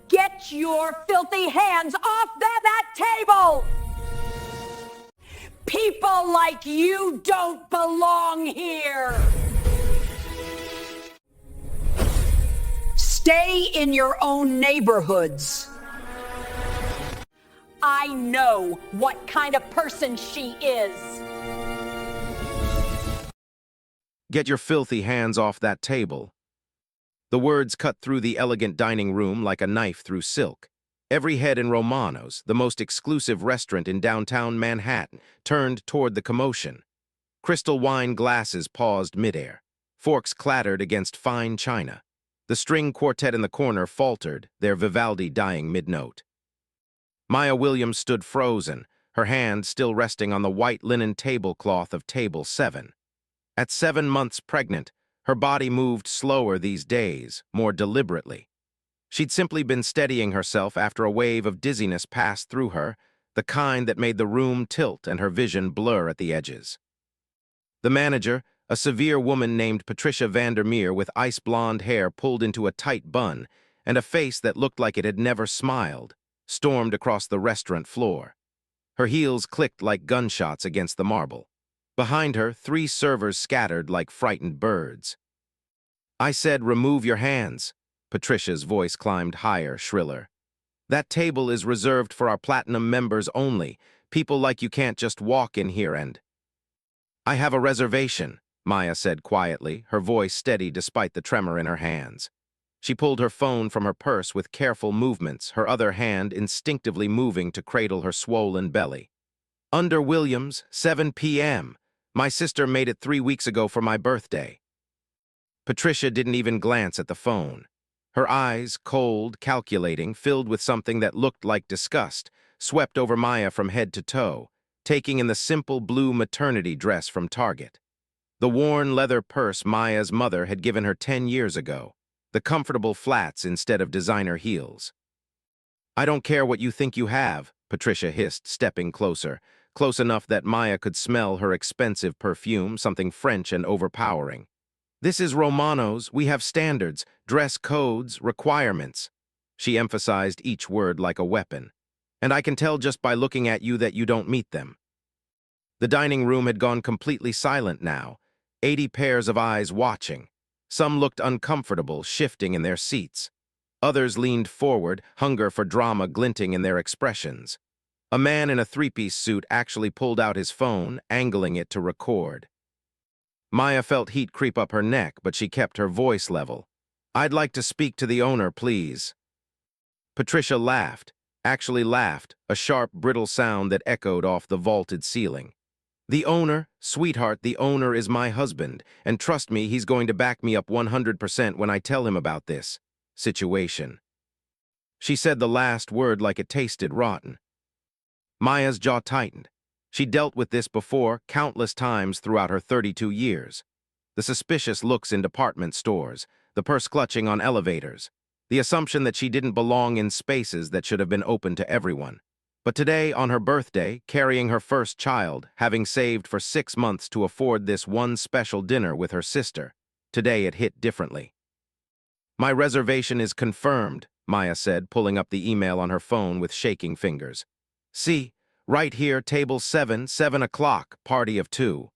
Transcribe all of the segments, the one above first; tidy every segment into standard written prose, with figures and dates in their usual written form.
Get your filthy hands off that table! People like you don't belong here! Stay in your own neighborhoods. I know what kind of person she is. Get your filthy hands off that table. The words cut through the elegant dining room like a knife through silk. Every head in Romano's, the most exclusive restaurant in downtown Manhattan, turned toward the commotion. Crystal wine glasses paused midair. Forks clattered against fine china. The string quartet in the corner faltered, their Vivaldi dying mid-note. Maya Williams stood frozen, her hand still resting on the white linen tablecloth of table 7. At 7 months pregnant, her body moved slower these days, more deliberately. She'd simply been steadying herself after a wave of dizziness passed through her, the kind that made the room tilt and her vision blur at the edges. The manager, a severe woman named Patricia Vandermeer with ice-blonde hair pulled into a tight bun and a face that looked like it had never smiled, stormed across the restaurant floor. Her heels clicked like gunshots against the marble. Behind her, 3 servers scattered like frightened birds. "I said, remove your hands." Patricia's voice climbed higher, shriller. "That table is reserved for our platinum members only. People like you can't just walk in here and—" "I have a reservation," Maya said quietly, her voice steady despite the tremor in her hands. She pulled her phone from her purse with careful movements, her other hand instinctively moving to cradle her swollen belly. "Under Williams, 7 p.m. My sister made it 3 weeks ago for my birthday." Patricia didn't even glance at the phone. Her eyes, cold, calculating, filled with something that looked like disgust, swept over Maya from head to toe, taking in the simple blue maternity dress from Target. The worn leather purse Maya's mother had given her 10 years ago, the comfortable flats instead of designer heels. "I don't care what you think you have," Patricia hissed, stepping closer, close enough that Maya could smell her expensive perfume, something French and overpowering. "This is Romano's. We have standards, dress codes, requirements." She emphasized each word like a weapon. "And I can tell just by looking at you that you don't meet them." The dining room had gone completely silent now, 80 pairs of eyes watching. Some looked uncomfortable, shifting in their seats. Others leaned forward, hunger for drama glinting in their expressions. A man in a 3-piece suit actually pulled out his phone, angling it to record. Maya felt heat creep up her neck, but she kept her voice level. "I'd like to speak to the owner, please." Patricia laughed, actually laughed, a sharp, brittle sound that echoed off the vaulted ceiling. "The owner? Sweetheart, the owner is my husband, and trust me, he's going to back me up 100% when I tell him about this situation." She said the last word like it tasted rotten. Maya's jaw tightened. She dealt with this before countless times throughout her 32 years. The suspicious looks in department stores, the purse clutching on elevators, the assumption that she didn't belong in spaces that should have been open to everyone. But today, on her birthday, carrying her first child, having saved for 6 months to afford this one special dinner with her sister, today it hit differently. "My reservation is confirmed," Maya said, pulling up the email on her phone with shaking fingers. "See, right here, table 7, 7 o'clock, party of 2.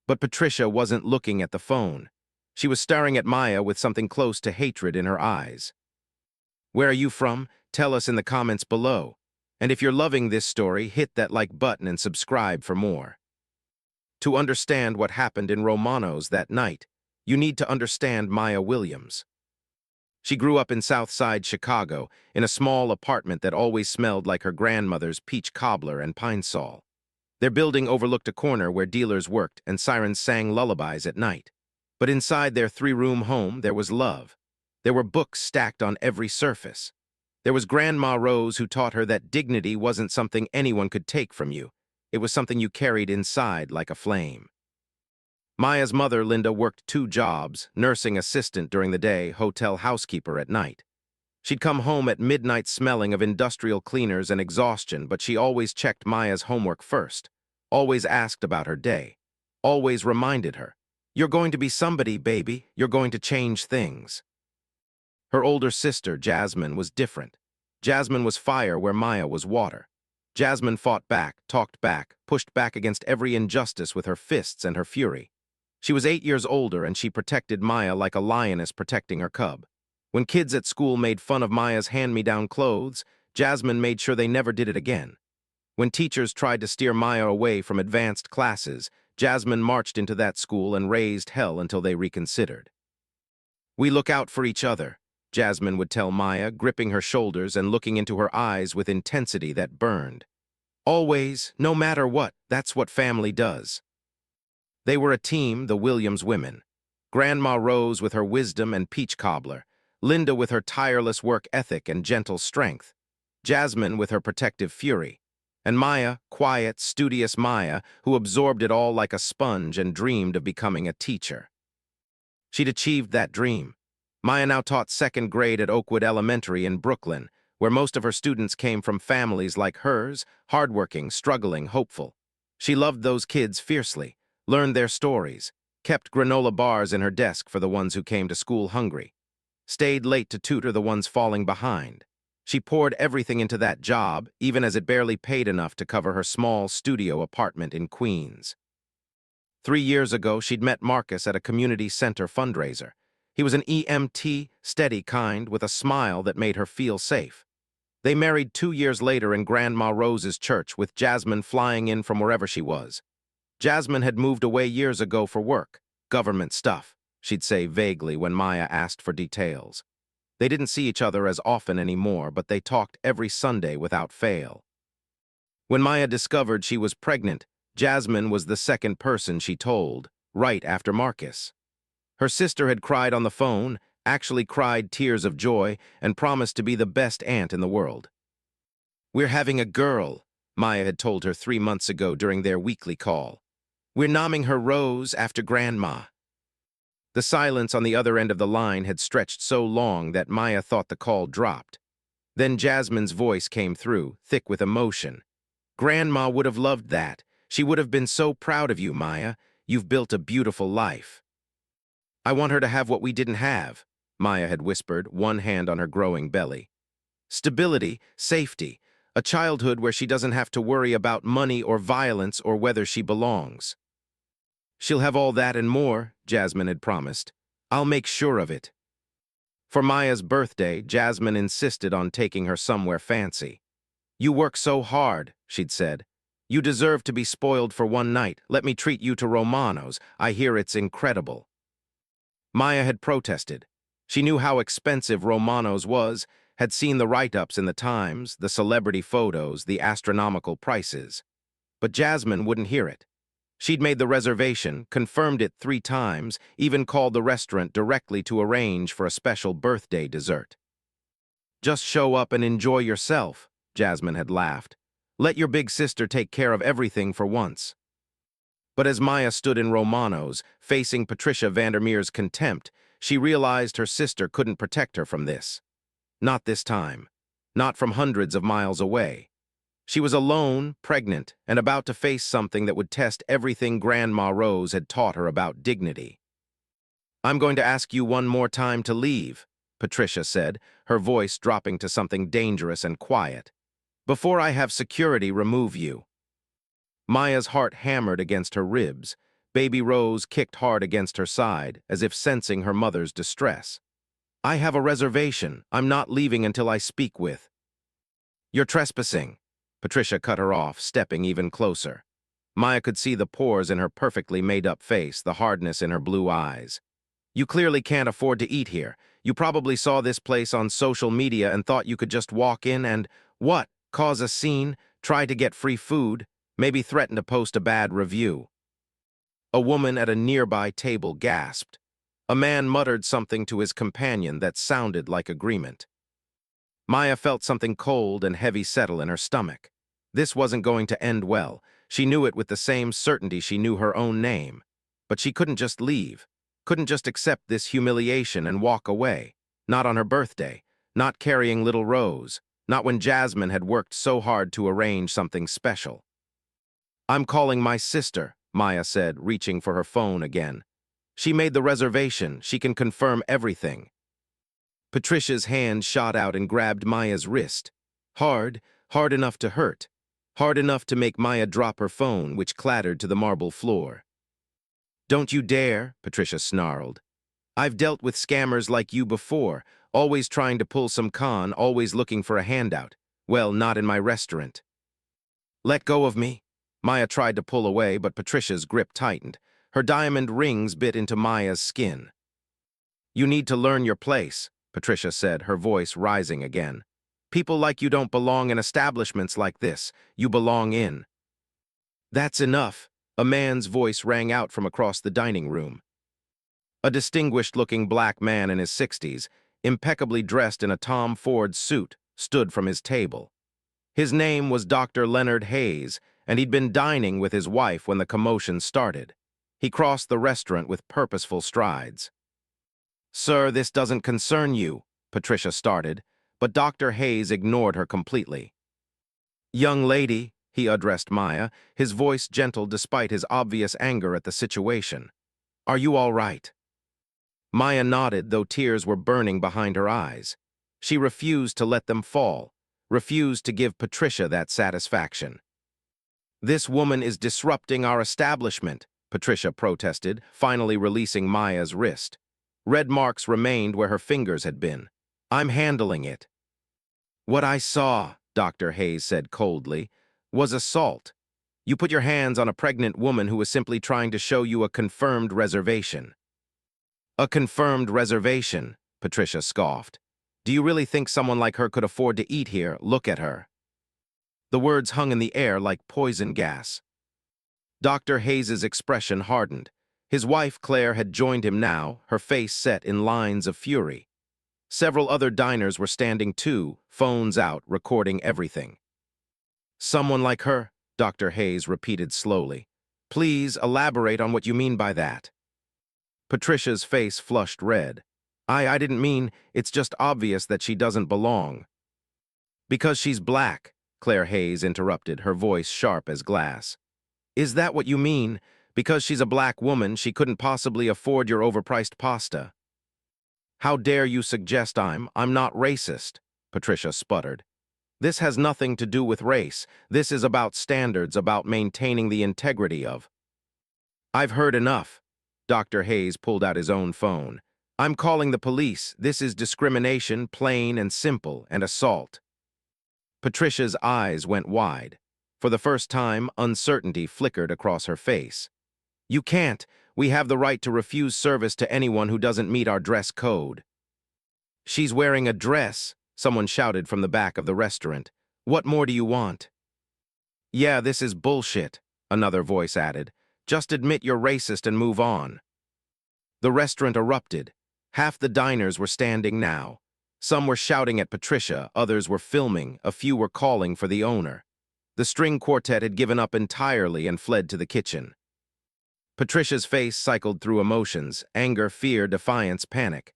But Patricia wasn't looking at the phone. She was staring at Maya with something close to hatred in her eyes. "Where are you from? Tell us in the comments below. And if you're loving this story, hit that like button and subscribe for more." To understand what happened in Romano's that night, you need to understand Maya Williams. She grew up in South Side Chicago, in a small apartment that always smelled like her grandmother's peach cobbler and pine sol. Their building overlooked a corner where dealers worked and sirens sang lullabies at night. But inside their 3-room home, there was love. There were books stacked on every surface. There was Grandma Rose who taught her that dignity wasn't something anyone could take from you. It was something you carried inside like a flame. Maya's mother, Linda, worked 2 jobs, nursing assistant during the day, hotel housekeeper at night. She'd come home at midnight smelling of industrial cleaners and exhaustion, but she always checked Maya's homework first, always asked about her day, always reminded her, "You're going to be somebody, baby. You're going to change things." Her older sister, Jasmine, was different. Jasmine was fire where Maya was water. Jasmine fought back, talked back, pushed back against every injustice with her fists and her fury. She was 8 years older and she protected Maya like a lioness protecting her cub. When kids at school made fun of Maya's hand-me-down clothes, Jasmine made sure they never did it again. When teachers tried to steer Maya away from advanced classes, Jasmine marched into that school and raised hell until they reconsidered. "We look out for each other," Jasmine would tell Maya, gripping her shoulders and looking into her eyes with intensity that burned. "Always, no matter what, that's what family does." They were a team, the Williams women. Grandma Rose with her wisdom and peach cobbler, Linda with her tireless work ethic and gentle strength, Jasmine with her protective fury, and Maya, quiet, studious Maya, who absorbed it all like a sponge and dreamed of becoming a teacher. She'd achieved that dream. Maya now taught second grade at Oakwood Elementary in Brooklyn, where most of her students came from families like hers, hardworking, struggling, hopeful. She loved those kids fiercely, learned their stories, kept granola bars in her desk for the ones who came to school hungry, stayed late to tutor the ones falling behind. She poured everything into that job, even as it barely paid enough to cover her small studio apartment in Queens. 3 years ago, she'd met Marcus at a community center fundraiser. He was an EMT, steady kind, with a smile that made her feel safe. They married 2 years later in Grandma Rose's church, with Jasmine flying in from wherever she was. Jasmine had moved away years ago for work, government stuff, she'd say vaguely when Maya asked for details. They didn't see each other as often anymore, but they talked every Sunday without fail. When Maya discovered she was pregnant, Jasmine was the second person she told, right after Marcus. Her sister had cried on the phone, actually cried tears of joy, and promised to be the best aunt in the world. "We're having a girl," Maya had told her 3 months ago during their weekly call. "We're naming her Rose after Grandma." The silence on the other end of the line had stretched so long that Maya thought the call dropped. Then Jasmine's voice came through, thick with emotion. "Grandma would have loved that. She would have been so proud of you, Maya. You've built a beautiful life." "I want her to have what we didn't have," Maya had whispered, one hand on her growing belly. "Stability, safety, a childhood where she doesn't have to worry about money or violence or whether she belongs." "She'll have all that and more," Jasmine had promised. "I'll make sure of it." For Maya's birthday, Jasmine insisted on taking her somewhere fancy. "You work so hard," she'd said. "You deserve to be spoiled for one night. Let me treat you to Romano's. I hear it's incredible." Maya had protested. She knew how expensive Romano's was, had seen the write-ups in the Times, the celebrity photos, the astronomical prices. But Jasmine wouldn't hear it. She'd made the reservation, confirmed it 3 times, even called the restaurant directly to arrange for a special birthday dessert. "Just show up and enjoy yourself," Jasmine had laughed. "Let your big sister take care of everything for once." But as Maya stood in Romano's, facing Patricia Vandermeer's contempt, she realized her sister couldn't protect her from this. Not this time. Not from hundreds of miles away. She was alone, pregnant, and about to face something that would test everything Grandma Rose had taught her about dignity. "I'm going to ask you one more time to leave," Patricia said, her voice dropping to something dangerous and quiet. "Before I have security remove you." Maya's heart hammered against her ribs. Baby Rose kicked hard against her side, as if sensing her mother's distress. "I have a reservation. I'm not leaving until I speak with—" "You're trespassing." Patricia cut her off, stepping even closer. Maya could see the pores in her perfectly made-up face, the hardness in her blue eyes. "You clearly can't afford to eat here. You probably saw this place on social media and thought you could just walk in and, what, cause a scene, try to get free food, maybe threaten to post a bad review." A woman at a nearby table gasped. A man muttered something to his companion that sounded like agreement. Maya felt something cold and heavy settle in her stomach. This wasn't going to end well. She knew it with the same certainty she knew her own name. But she couldn't just leave, couldn't just accept this humiliation and walk away. Not on her birthday, not carrying little Rose, not when Jasmine had worked so hard to arrange something special. "I'm calling my sister," Maya said, reaching for her phone again. "She made the reservation. She can confirm everything." Patricia's hand shot out and grabbed Maya's wrist. Hard, hard enough to hurt. Hard enough to make Maya drop her phone, which clattered to the marble floor. "Don't you dare," Patricia snarled. "I've dealt with scammers like you before, always trying to pull some con, always looking for a handout. Well, not in my restaurant." "Let go of me." Maya tried to pull away, but Patricia's grip tightened. Her diamond rings bit into Maya's skin. "You need to learn your place," Patricia said, her voice rising again. "People like you don't belong in establishments like this. You belong in." "That's enough," a man's voice rang out from across the dining room. A distinguished-looking black man in his 60s, impeccably dressed in a Tom Ford suit, stood from his table. His name was Dr. Leonard Hayes, and he'd been dining with his wife when the commotion started. He crossed the restaurant with purposeful strides. "Sir, this doesn't concern you," Patricia started, but Dr. Hayes ignored her completely. "Young lady," he addressed Maya, his voice gentle despite his obvious anger at the situation. "Are you all right?" Maya nodded, though tears were burning behind her eyes. She refused to let them fall, refused to give Patricia that satisfaction. "This woman is disrupting our establishment," Patricia protested, finally releasing Maya's wrist. Red marks remained where her fingers had been. "I'm handling it." "What I saw," Dr. Hayes said coldly, "was assault. You put your hands on a pregnant woman who was simply trying to show you a confirmed reservation." "A confirmed reservation," Patricia scoffed. "Do you really think someone like her could afford to eat here? Look at her." The words hung in the air like poison gas. Dr. Hayes's expression hardened. His wife, Claire, had joined him now, her face set in lines of fury. Several other diners were standing too, phones out, recording everything. "Someone like her," Dr. Hayes repeated slowly. "Please elaborate on what you mean by that." Patricia's face flushed red. I didn't mean, it's just obvious that she doesn't belong." "Because she's black," Claire Hayes interrupted, her voice sharp as glass. "Is that what you mean? Because she's a black woman, she couldn't possibly afford your overpriced pasta?" "How dare you suggest I'm not racist," Patricia sputtered. "This has nothing to do with race. This is about standards, about maintaining the integrity of—" "I've heard enough." Dr. Hayes pulled out his own phone. "I'm calling the police. This is discrimination, plain and simple, and assault." Patricia's eyes went wide. For the first time, uncertainty flickered across her face. "You can't. We have the right to refuse service to anyone who doesn't meet our dress code." "She's wearing a dress," someone shouted from the back of the restaurant. "What more do you want?" "Yeah, this is bullshit," another voice added. "Just admit you're racist and move on." The restaurant erupted. Half the diners were standing now. Some were shouting at Patricia, others were filming, a few were calling for the owner. The string quartet had given up entirely and fled to the kitchen. Patricia's face cycled through emotions: anger, fear, defiance, panic.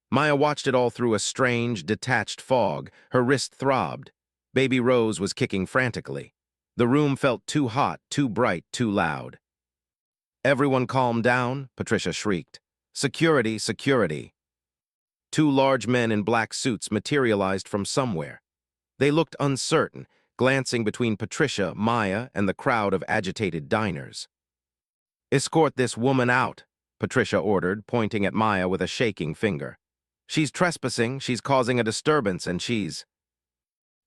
Maya watched it all through a strange, detached fog. Her wrist throbbed. Baby Rose was kicking frantically. The room felt too hot, too bright, too loud. "Everyone calm down," Patricia shrieked. "Security, security." Two large men in black suits materialized from somewhere. They looked uncertain, glancing between Patricia, Maya, and the crowd of agitated diners. "Escort this woman out," Patricia ordered, pointing at Maya with a shaking finger. "She's trespassing, she's causing a disturbance, and she's—"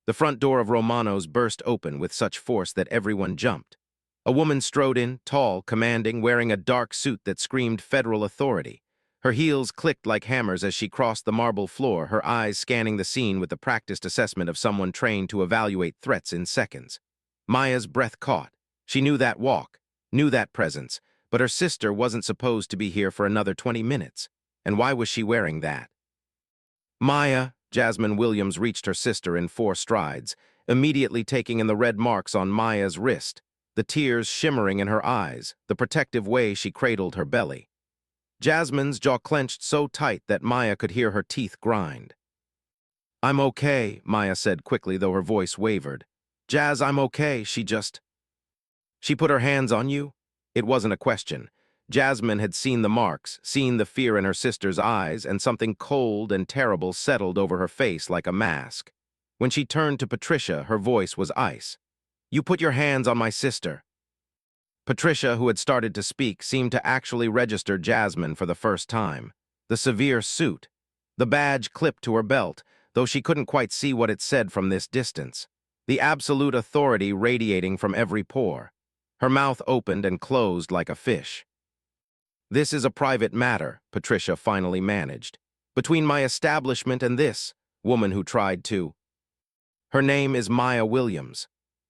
The front door of Romano's burst open with such force that everyone jumped. A woman strode in, tall, commanding, wearing a dark suit that screamed federal authority. Her heels clicked like hammers as she crossed the marble floor, her eyes scanning the scene with the practiced assessment of someone trained to evaluate threats in seconds. Maya's breath caught. She knew that walk, knew that presence, but her sister wasn't supposed to be here for another 20 minutes. And why was she wearing that? "Maya," Jasmine Williams reached her sister in 4 strides, immediately taking in the red marks on Maya's wrist, the tears shimmering in her eyes, the protective way she cradled her belly. Jasmine's jaw clenched so tight that Maya could hear her teeth grind. "I'm okay," Maya said quickly, though her voice wavered. "Jazz, I'm okay, she put her hands on you?" It wasn't a question. Jasmine had seen the marks, seen the fear in her sister's eyes, and something cold and terrible settled over her face like a mask. When she turned to Patricia, her voice was ice. "You put your hands on my sister." Patricia, who had started to speak, seemed to actually register Jasmine for the first time. The severe suit, the badge clipped to her belt, though she couldn't quite see what it said from this distance. The absolute authority radiating from every pore. Her mouth opened and closed like a fish. "This is a private matter," Patricia finally managed. "Between my establishment and this woman who tried to." "Her name is Maya Williams."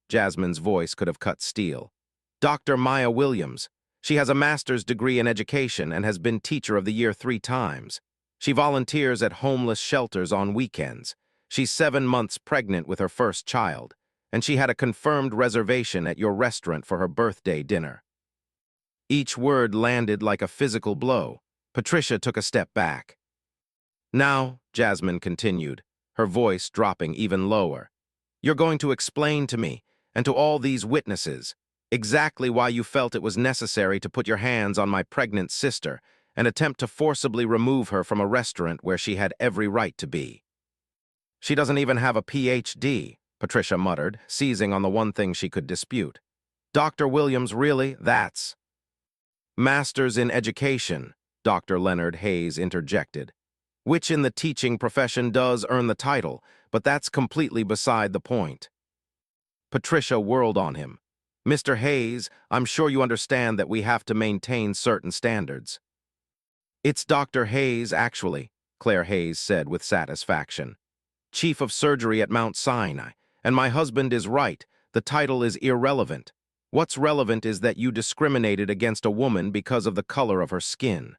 Jasmine's voice could have cut steel. "Dr. Maya Williams. She has a master's degree in education and has been Teacher of the Year 3 times. She volunteers at homeless shelters on weekends. She's 7 months pregnant with her first child, and she had a confirmed reservation at your restaurant for her birthday dinner." Each word landed like a physical blow. Patricia took a step back. "Now," Jasmine continued, her voice dropping even lower, "you're going to explain to me, and to all these witnesses, exactly why you felt it was necessary to put your hands on my pregnant sister and attempt to forcibly remove her from a restaurant where she had every right to be." "She doesn't even have a PhD, Patricia muttered, seizing on the one thing she could dispute. "Dr. Williams, really? That's—" "Masters in Education," Dr. Leonard Hayes interjected, "which in the teaching profession does earn the title, but that's completely beside the point." Patricia whirled on him. "Mr. Hayes, I'm sure you understand that we have to maintain certain standards." "It's Dr. Hayes, actually," Claire Hayes said with satisfaction. "Chief of Surgery at Mount Sinai, and my husband is right, the title is irrelevant. What's relevant is that you discriminated against a woman because of the color of her skin."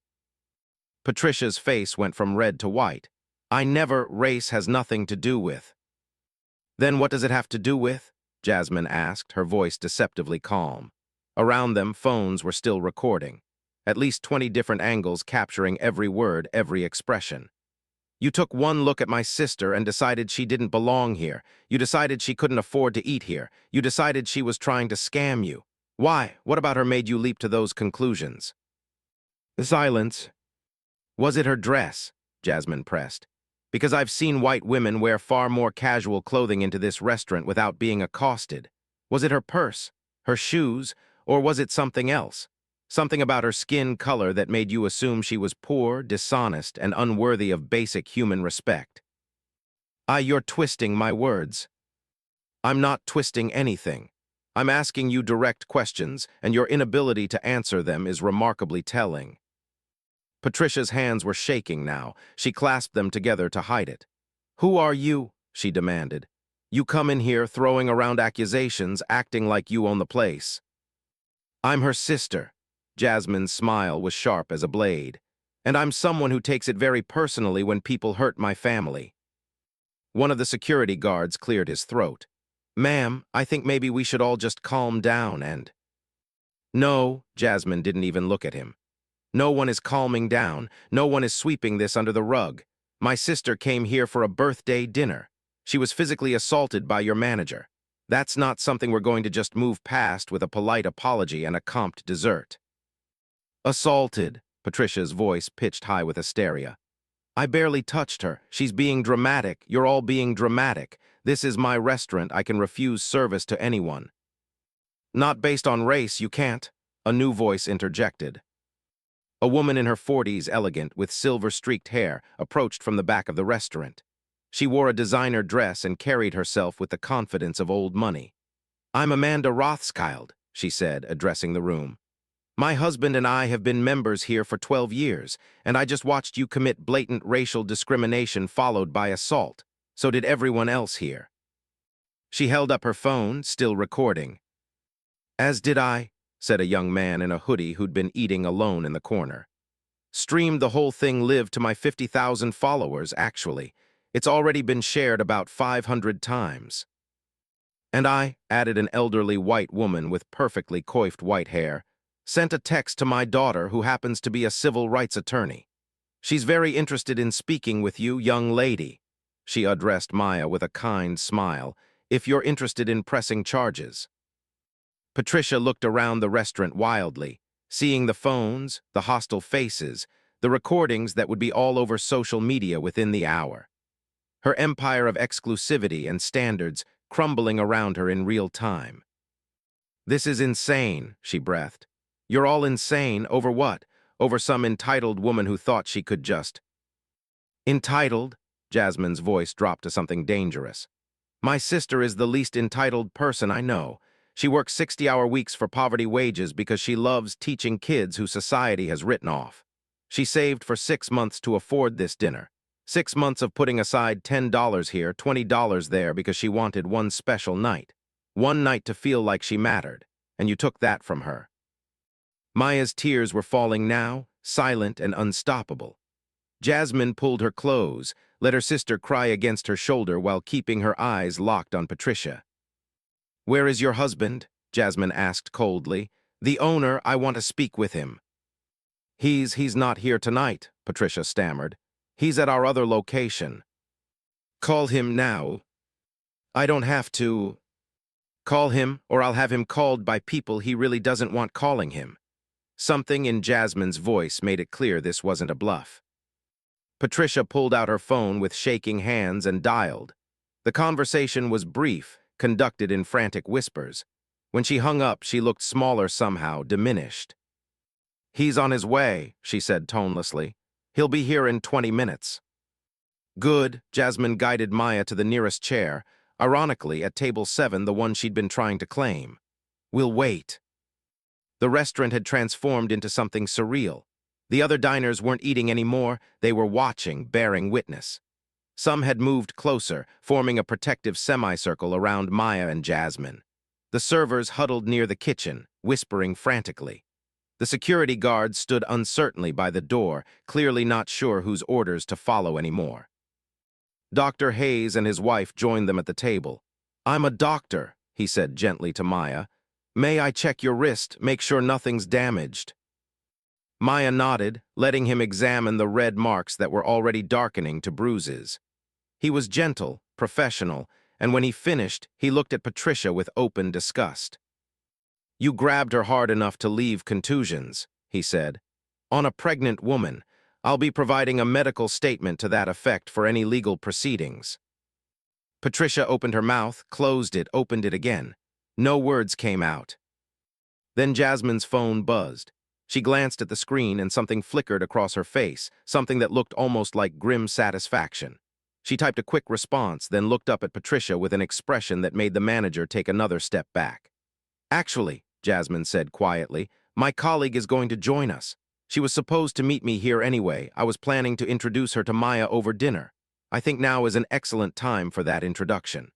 Patricia's face went from red to white. Race has nothing to do with." "Then what does it have to do with?" Jasmine asked, her voice deceptively calm. Around them, phones were still recording. At least 20 different angles capturing every word, every expression. "You took one look at my sister and decided she didn't belong here. You decided she couldn't afford to eat here. You decided she was trying to scam you. Why? What about her made you leap to those conclusions?" Silence. "Was it her dress?" Jasmine pressed. "Because I've seen white women wear far more casual clothing into this restaurant without being accosted. Was it her purse, her shoes, or was it something else? Something about her skin color that made you assume she was poor, dishonest, and unworthy of basic human respect?" You're twisting my words." "I'm not twisting anything. I'm asking you direct questions, and your inability to answer them is remarkably telling." Patricia's hands were shaking now. She clasped them together to hide it. "Who are you?" she demanded. "You come in here throwing around accusations, acting like you own the place." "I'm her sister." Jasmine's smile was sharp as a blade. "And I'm someone who takes it very personally when people hurt my family." One of the security guards cleared his throat. "Ma'am, I think maybe we should all just calm down and—" "No," Jasmine didn't even look at him. "No one is calming down. No one is sweeping this under the rug. My sister came here for a birthday dinner. She was physically assaulted by your manager. That's not something we're going to just move past with a polite apology and a comped dessert." "Assaulted," Patricia's voice pitched high with hysteria. "I barely touched her. She's being dramatic. You're all being dramatic. This is my restaurant. I can refuse service to anyone." "Not based on race, you can't," a new voice interjected. A woman in her 40s, elegant, with silver-streaked hair, approached from the back of the restaurant. She wore a designer dress and carried herself with the confidence of old money. "I'm Amanda Rothschild," she said, addressing the room. "My husband and I have been members here for 12 years, and I just watched you commit blatant racial discrimination followed by assault. So did everyone else here." She held up her phone, still recording. "As did I," said a young man in a hoodie who'd been eating alone in the corner. "Streamed the whole thing live to my 50,000 followers, actually. It's already been shared about 500 times." "And I," added an elderly white woman with perfectly coiffed white hair, "sent a text to my daughter who happens to be a civil rights attorney. She's very interested in speaking with you, young lady." She addressed Maya with a kind smile, "if you're interested in pressing charges." Patricia looked around the restaurant wildly, seeing the phones, the hostile faces, the recordings that would be all over social media within the hour. Her empire of exclusivity and standards crumbling around her in real time. "This is insane," she breathed. "You're all insane. Over what? Over some entitled woman who thought she could just—" "Entitled?" Jasmine's voice dropped to something dangerous. "My sister is the least entitled person I know. She works 60-hour weeks for poverty wages because she loves teaching kids who society has written off. She saved for 6 months to afford this dinner. 6 months of putting aside $10 here, $20 there because she wanted one special night. One night to feel like she mattered, and you took that from her." Maya's tears were falling now, silent and unstoppable. Jasmine pulled her close, let her sister cry against her shoulder while keeping her eyes locked on Patricia. "Where is your husband?" Jasmine asked coldly. "The owner, I want to speak with him." He's not here tonight," Patricia stammered. "He's at our other location." "Call him now." "I don't have to." "Call him, or I'll have him called by people he really doesn't want calling him." Something in Jasmine's voice made it clear this wasn't a bluff. Patricia pulled out her phone with shaking hands and dialed. The conversation was brief, conducted in frantic whispers. When she hung up, she looked smaller somehow, diminished. "He's on his way," she said tonelessly. "He'll be here in 20 minutes. "Good." Jasmine guided Maya to the nearest chair, ironically at table 7, the one she'd been trying to claim. "We'll wait." The restaurant had transformed into something surreal. The other diners weren't eating anymore, they were watching, bearing witness. Some had moved closer, forming a protective semicircle around Maya and Jasmine. The servers huddled near the kitchen, whispering frantically. The security guards stood uncertainly by the door, clearly not sure whose orders to follow anymore. Dr. Hayes and his wife joined them at the table. "I'm a doctor," he said gently to Maya. "May I check your wrist, make sure nothing's damaged?" Maya nodded, letting him examine the red marks that were already darkening to bruises. He was gentle, professional, and when he finished, he looked at Patricia with open disgust. "You grabbed her hard enough to leave contusions," he said. "On a pregnant woman. I'll be providing a medical statement to that effect for any legal proceedings." Patricia opened her mouth, closed it, opened it again. No words came out. Then Jasmine's phone buzzed. She glanced at the screen and something flickered across her face, something that looked almost like grim satisfaction. She typed a quick response, then looked up at Patricia with an expression that made the manager take another step back. "Actually," Jasmine said quietly, "my colleague is going to join us. She was supposed to meet me here anyway. I was planning to introduce her to Maya over dinner. I think now is an excellent time for that introduction."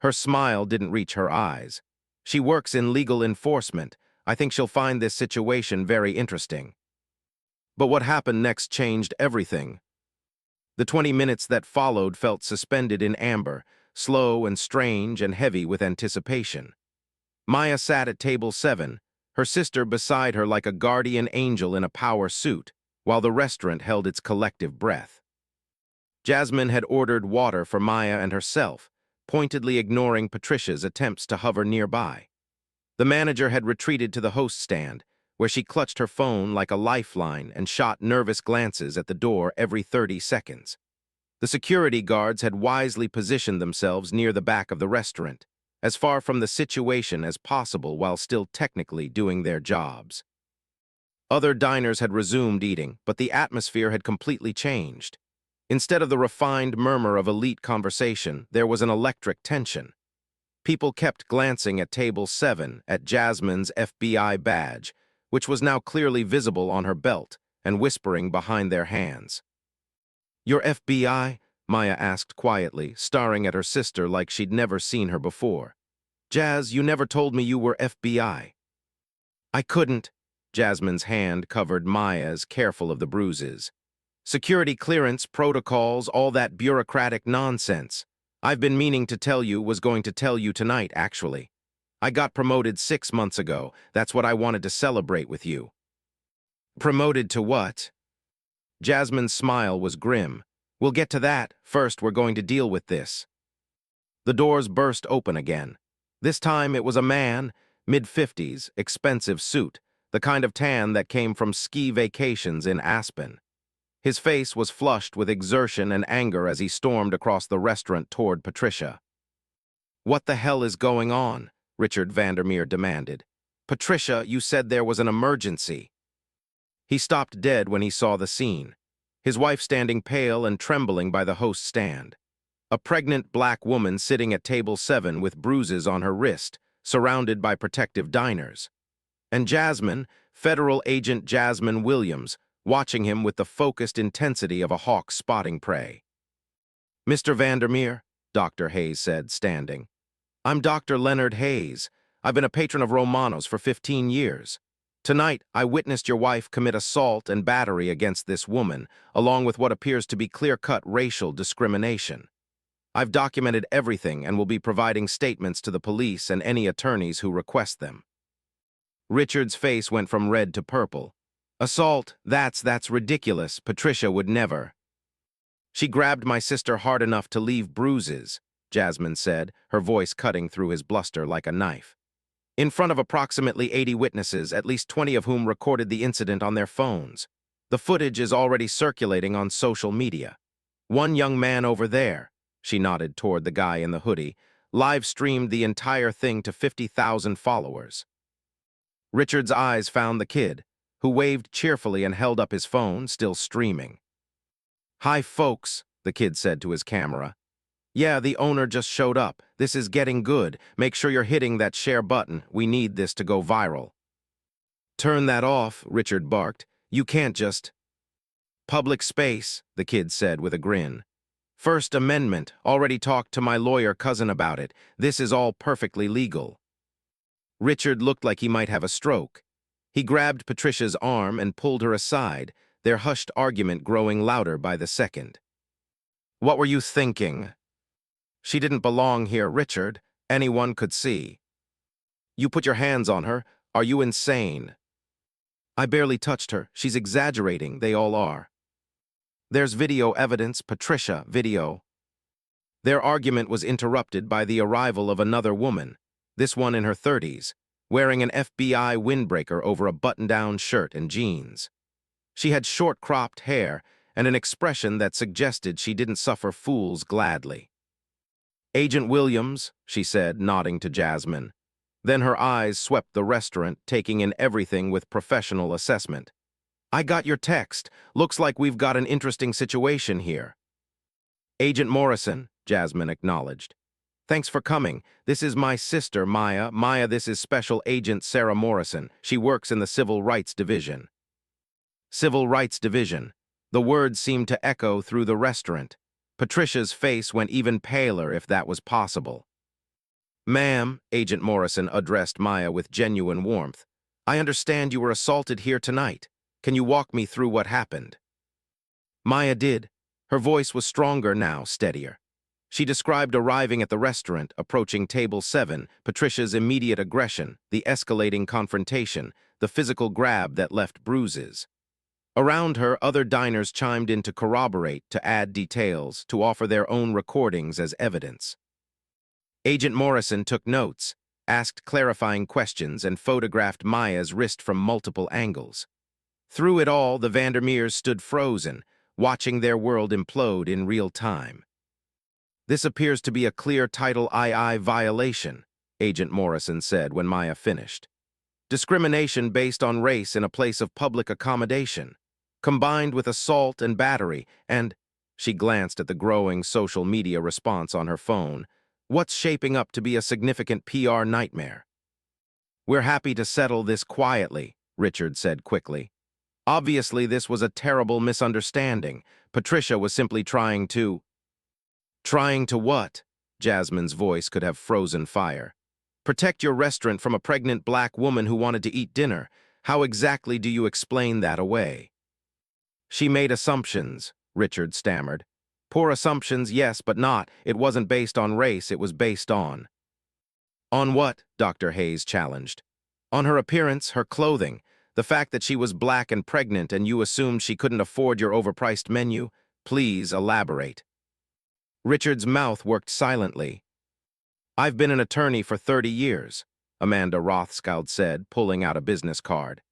Her smile didn't reach her eyes. "She works in legal enforcement. I think she'll find this situation very interesting." But what happened next changed everything. The 20 minutes that followed felt suspended in amber, slow and strange and heavy with anticipation. Maya sat at table 7, her sister beside her like a guardian angel in a power suit, while the restaurant held its collective breath. Jasmine had ordered water for Maya and herself, pointedly ignoring Patricia's attempts to hover nearby. The manager had retreated to the host stand, where she clutched her phone like a lifeline and shot nervous glances at the door every 30 seconds. The security guards had wisely positioned themselves near the back of the restaurant, as far from the situation as possible while still technically doing their jobs. Other diners had resumed eating, but the atmosphere had completely changed. Instead of the refined murmur of elite conversation, there was an electric tension. People kept glancing at table 7, at Jasmine's FBI badge, which was now clearly visible on her belt, and whispering behind their hands. "Your FBI?" Maya asked quietly, staring at her sister like she'd never seen her before. "Jazz, you never told me you were FBI." "I couldn't." Jasmine's hand covered Maya's, careful of the bruises. "Security clearance, protocols, all that bureaucratic nonsense. I've been meaning to tell you, was going to tell you tonight, actually. I got promoted 6 months ago. That's what I wanted to celebrate with you." "Promoted to what?" Jasmine's smile was grim. "We'll get to that. First, we're going to deal with this." The doors burst open again. This time it was a man, mid-50s, expensive suit, the kind of tan that came from ski vacations in Aspen. His face was flushed with exertion and anger as he stormed across the restaurant toward Patricia. "What the hell is going on?" Richard Vandermeer demanded. "Patricia, you said there was an emergency." He stopped dead when he saw the scene, his wife standing pale and trembling by the host's stand. A pregnant black woman sitting at table 7 with bruises on her wrist, surrounded by protective diners. And Jasmine, Federal Agent Jasmine Williams, watching him with the focused intensity of a hawk spotting prey. "Mr. Vandermeer," Dr. Hayes said, standing. "I'm Dr. Leonard Hayes. I've been a patron of Romano's for 15 years. Tonight, I witnessed your wife commit assault and battery against this woman, along with what appears to be clear-cut racial discrimination. I've documented everything and will be providing statements to the police and any attorneys who request them." Richard's face went from red to purple. "Assault, that's ridiculous. Patricia would never." "She grabbed my sister hard enough to leave bruises," Jasmine said, her voice cutting through his bluster like a knife. "In front of approximately 80 witnesses, at least 20 of whom recorded the incident on their phones. The footage is already circulating on social media. One young man over there," she nodded toward the guy in the hoodie, "live-streamed the entire thing to 50,000 followers." Richard's eyes found the kid, who waved cheerfully and held up his phone, still streaming. "Hi, folks," the kid said to his camera. "Yeah, the owner just showed up. This is getting good. Make sure you're hitting that share button. We need this to go viral." "Turn that off," Richard barked. "You can't just—" "Public space," the kid said with a grin. "First Amendment. Already talked to my lawyer cousin about it. This is all perfectly legal." Richard looked like he might have a stroke. He grabbed Patricia's arm and pulled her aside, their hushed argument growing louder by the second. "What were you thinking?" "She didn't belong here, Richard. Anyone could see." "You put your hands on her. Are you insane?" "I barely touched her. She's exaggerating. They all are." "There's video evidence, Patricia, video." Their argument was interrupted by the arrival of another woman, this one in her 30s, wearing an FBI windbreaker over a button-down shirt and jeans. She had short-cropped hair and an expression that suggested she didn't suffer fools gladly. "Agent Williams," she said, nodding to Jasmine. Then her eyes swept the restaurant, taking in everything with professional assessment. "I got your text. Looks like we've got an interesting situation here." "Agent Morrison," Jasmine acknowledged. "Thanks for coming. This is my sister, Maya. Maya, this is Special Agent Sarah Morrison. She works in the Civil Rights Division." Civil Rights Division. The words seemed to echo through the restaurant. Patricia's face went even paler, if that was possible. "Ma'am," Agent Morrison addressed Maya with genuine warmth, "I understand you were assaulted here tonight. Can you walk me through what happened?" Maya did. Her voice was stronger now, steadier. She described arriving at the restaurant, approaching table 7, Patricia's immediate aggression, the escalating confrontation, the physical grab that left bruises. Around her, other diners chimed in to corroborate, to add details, to offer their own recordings as evidence. Agent Morrison took notes, asked clarifying questions, and photographed Maya's wrist from multiple angles. Through it all, the Vandermeers stood frozen, watching their world implode in real time. "This appears to be a clear Title II violation," Agent Morrison said when Maya finished. "Discrimination based on race in a place of public accommodation, combined with assault and battery, and—" she glanced at the growing social media response on her phone, "what's shaping up to be a significant PR nightmare." "We're happy to settle this quietly," Richard said quickly. "Obviously, this was a terrible misunderstanding. Patricia was simply trying to—" "Trying to what?" Jasmine's voice could have frozen fire. "Protect your restaurant from a pregnant black woman who wanted to eat dinner. How exactly do you explain that away?" "She made assumptions," Richard stammered. "Poor assumptions, yes, but not. It wasn't based on race, it was based on—" "On what?" Dr. Hayes challenged. "On her appearance, her clothing, the fact that she was black and pregnant and you assumed she couldn't afford your overpriced menu. Please elaborate." Richard's mouth worked silently. "I've been an attorney for 30 years, Amanda Rothschild said, pulling out a business card.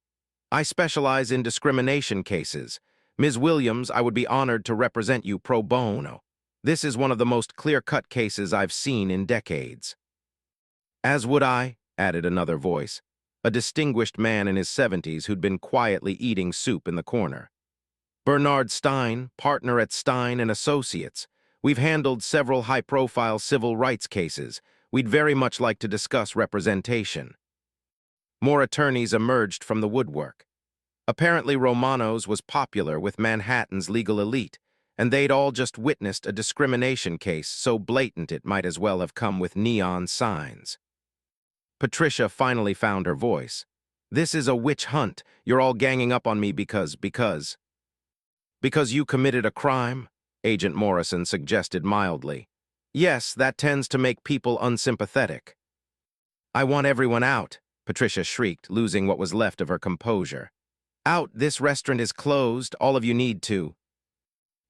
I specialize in discrimination cases. Ms. Williams, I would be honored to represent you pro bono. This is one of the most clear-cut cases I've seen in decades. As would I, added another voice, a distinguished man in his 70s who'd been quietly eating soup in the corner. Bernard Stein, partner at Stein and Associates. We've handled several high-profile civil rights cases. We'd very much like to discuss representation. More attorneys emerged from the woodwork. Apparently Romano's was popular with Manhattan's legal elite, and they'd all just witnessed a discrimination case so blatant it might as well have come with neon signs. Patricia finally found her voice. This is a witch hunt. You're all ganging up on me because you committed a crime? Agent Morrison suggested mildly. Yes, that tends to make people unsympathetic. I want everyone out, Patricia shrieked, losing what was left of her composure. Out, this restaurant is closed, all of you need to.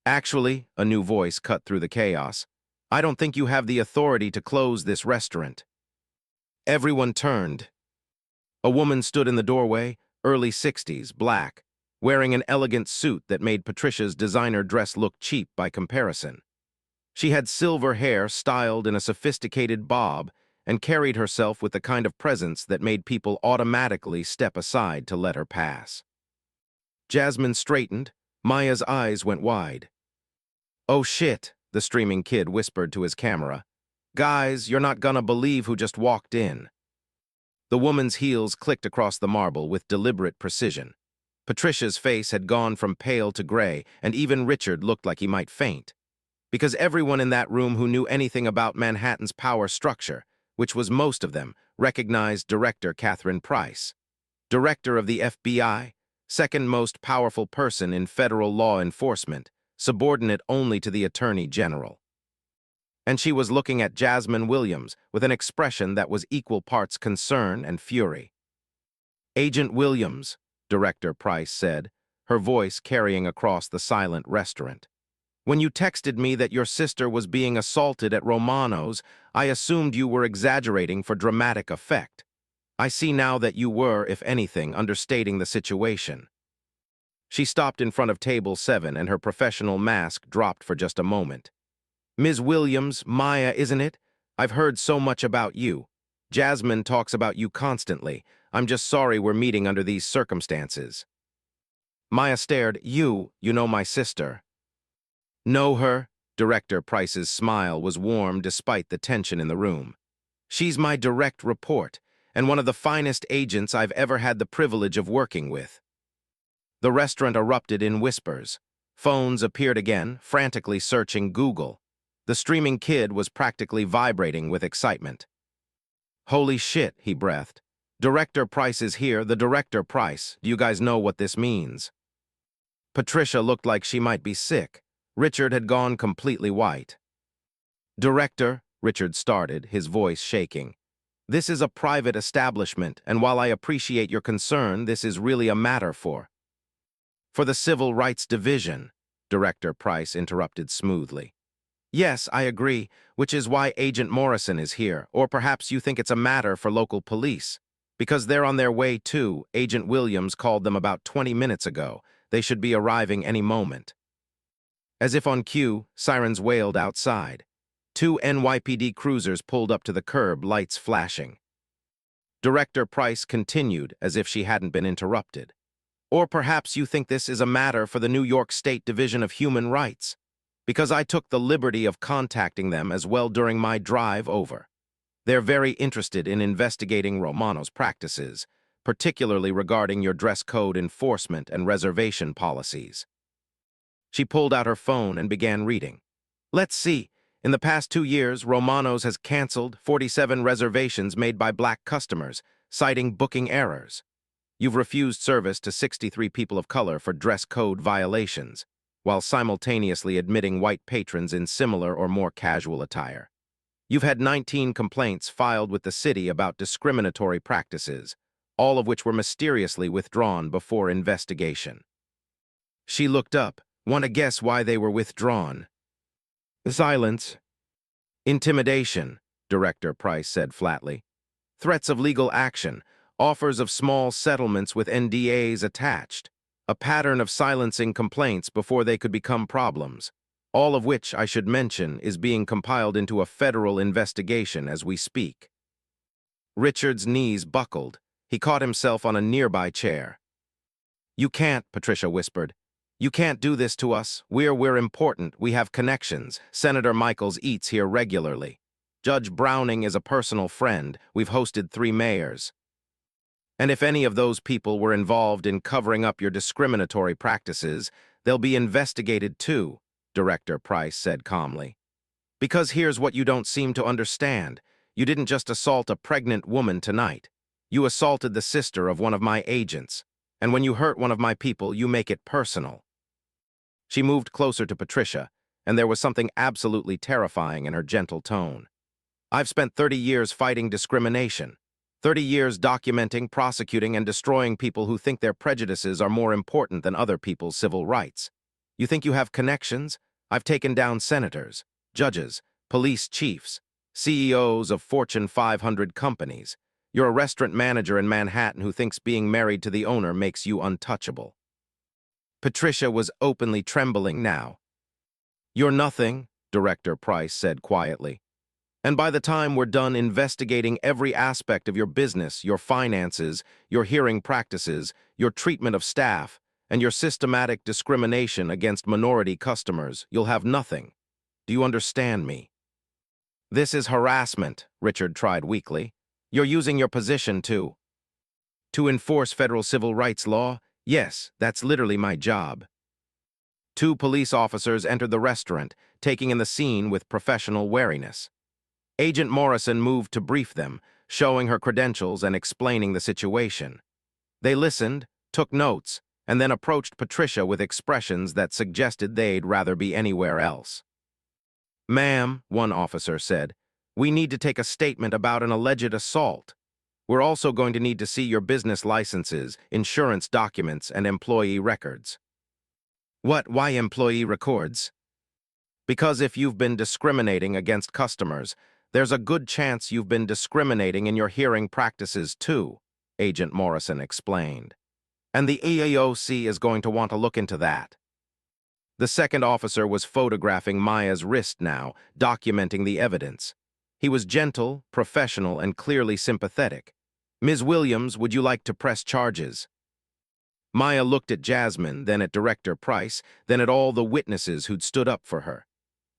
Actually, a new voice cut through the chaos. I don't think you have the authority to close this restaurant. Everyone turned. A woman stood in the doorway, early 60s, black, wearing an elegant suit that made Patricia's designer dress look cheap by comparison. She had silver hair styled in a sophisticated bob and carried herself with the kind of presence that made people automatically step aside to let her pass. Jasmine straightened. Maya's eyes went wide. Oh shit, the streaming kid whispered to his camera. Guys, you're not gonna believe who just walked in. The woman's heels clicked across the marble with deliberate precision. Patricia's face had gone from pale to gray, and even Richard looked like he might faint. Because everyone in that room who knew anything about Manhattan's power structure, which was most of them, recognized Director Catherine Price. Director of the FBI, second most powerful person in federal law enforcement, subordinate only to the Attorney General. And she was looking at Jasmine Williams with an expression that was equal parts concern and fury. Agent Williams, Director Price said, her voice carrying across the silent restaurant. When you texted me that your sister was being assaulted at Romano's, I assumed you were exaggerating for dramatic effect. I see now that you were, if anything, understating the situation. She stopped in front of table 7 and her professional mask dropped for just a moment. Ms. Williams, Maya, isn't it? I've heard so much about you. Jasmine talks about you constantly. I'm just sorry we're meeting under these circumstances. Maya stared. You know my sister. Know her? Director Price's smile was warm despite the tension in the room. She's my direct report, and one of the finest agents I've ever had the privilege of working with. The restaurant erupted in whispers. Phones appeared again, frantically searching Google. The streaming kid was practically vibrating with excitement. Holy shit, he breathed. Director Price is here, the Director Price. Do you guys know what this means? Patricia looked like she might be sick. Richard had gone completely white. Director, Richard started, his voice shaking. This is a private establishment, and while I appreciate your concern, this is really a matter for the Civil Rights Division, Director Price interrupted smoothly. Yes, I agree, which is why Agent Morrison is here, or perhaps you think it's a matter for local police. Because they're on their way too, Agent Williams called them about 20 minutes ago. They should be arriving any moment. As if on cue, sirens wailed outside. 2 NYPD cruisers pulled up to the curb, lights flashing. Director Price continued as if she hadn't been interrupted. Or perhaps you think this is a matter for the New York State Division of Human Rights, because I took the liberty of contacting them as well during my drive over. They're very interested in investigating Romano's practices, particularly regarding your dress code enforcement and reservation policies. She pulled out her phone and began reading. Let's see. In the past 2 years, Romano's has canceled 47 reservations made by black customers, citing booking errors. You've refused service to 63 people of color for dress code violations, while simultaneously admitting white patrons in similar or more casual attire. You've had 19 complaints filed with the city about discriminatory practices, all of which were mysteriously withdrawn before investigation. She looked up. Want to guess why they were withdrawn? Silence. Intimidation, Director Price said flatly. Threats of legal action, offers of small settlements with NDAs attached, a pattern of silencing complaints before they could become problems, all of which, I should mention, is being compiled into a federal investigation as we speak. Richard's knees buckled. He caught himself on a nearby chair. "You can't," Patricia whispered. "You can't do this to us. We're important. We have connections. Senator Michaels eats here regularly. Judge Browning is a personal friend. We've hosted 3 mayors. And if any of those people were involved in covering up your discriminatory practices, they'll be investigated too," Director Price said calmly. "Because here's what you don't seem to understand. You didn't just assault a pregnant woman tonight. You assaulted the sister of one of my agents. And when you hurt one of my people, you make it personal." She moved closer to Patricia, and there was something absolutely terrifying in her gentle tone. "I've spent 30 years fighting discrimination. 30 years documenting, prosecuting, and destroying people who think their prejudices are more important than other people's civil rights. You think you have connections? I've taken down senators, judges, police chiefs, CEOs of Fortune 500 companies. You're a restaurant manager in Manhattan who thinks being married to the owner makes you untouchable." Patricia was openly trembling now. "You're nothing," Director Price said quietly. "And by the time we're done investigating every aspect of your business, your finances, your hearing practices, your treatment of staff, and your systematic discrimination against minority customers, you'll have nothing. Do you understand me?" "This is harassment," Richard tried weakly. "You're using your position to enforce federal civil rights law? Yes, that's literally my job." 2 police officers entered the restaurant, taking in the scene with professional wariness. Agent Morrison moved to brief them, showing her credentials and explaining the situation. They listened, took notes, and then approached Patricia with expressions that suggested they'd rather be anywhere else. "Ma'am," one officer said, "we need to take a statement about an alleged assault. We're also going to need to see your business licenses, insurance documents, and employee records." "What? Why employee records?" "Because if you've been discriminating against customers, there's a good chance you've been discriminating in your hearing practices too," Agent Morrison explained. "And the EEOC is going to want to look into that." The second officer was photographing Maya's wrist now, documenting the evidence. He was gentle, professional, and clearly sympathetic. "Ms. Williams, would you like to press charges?" Maya looked at Jasmine, then at Director Price, then at all the witnesses who'd stood up for her.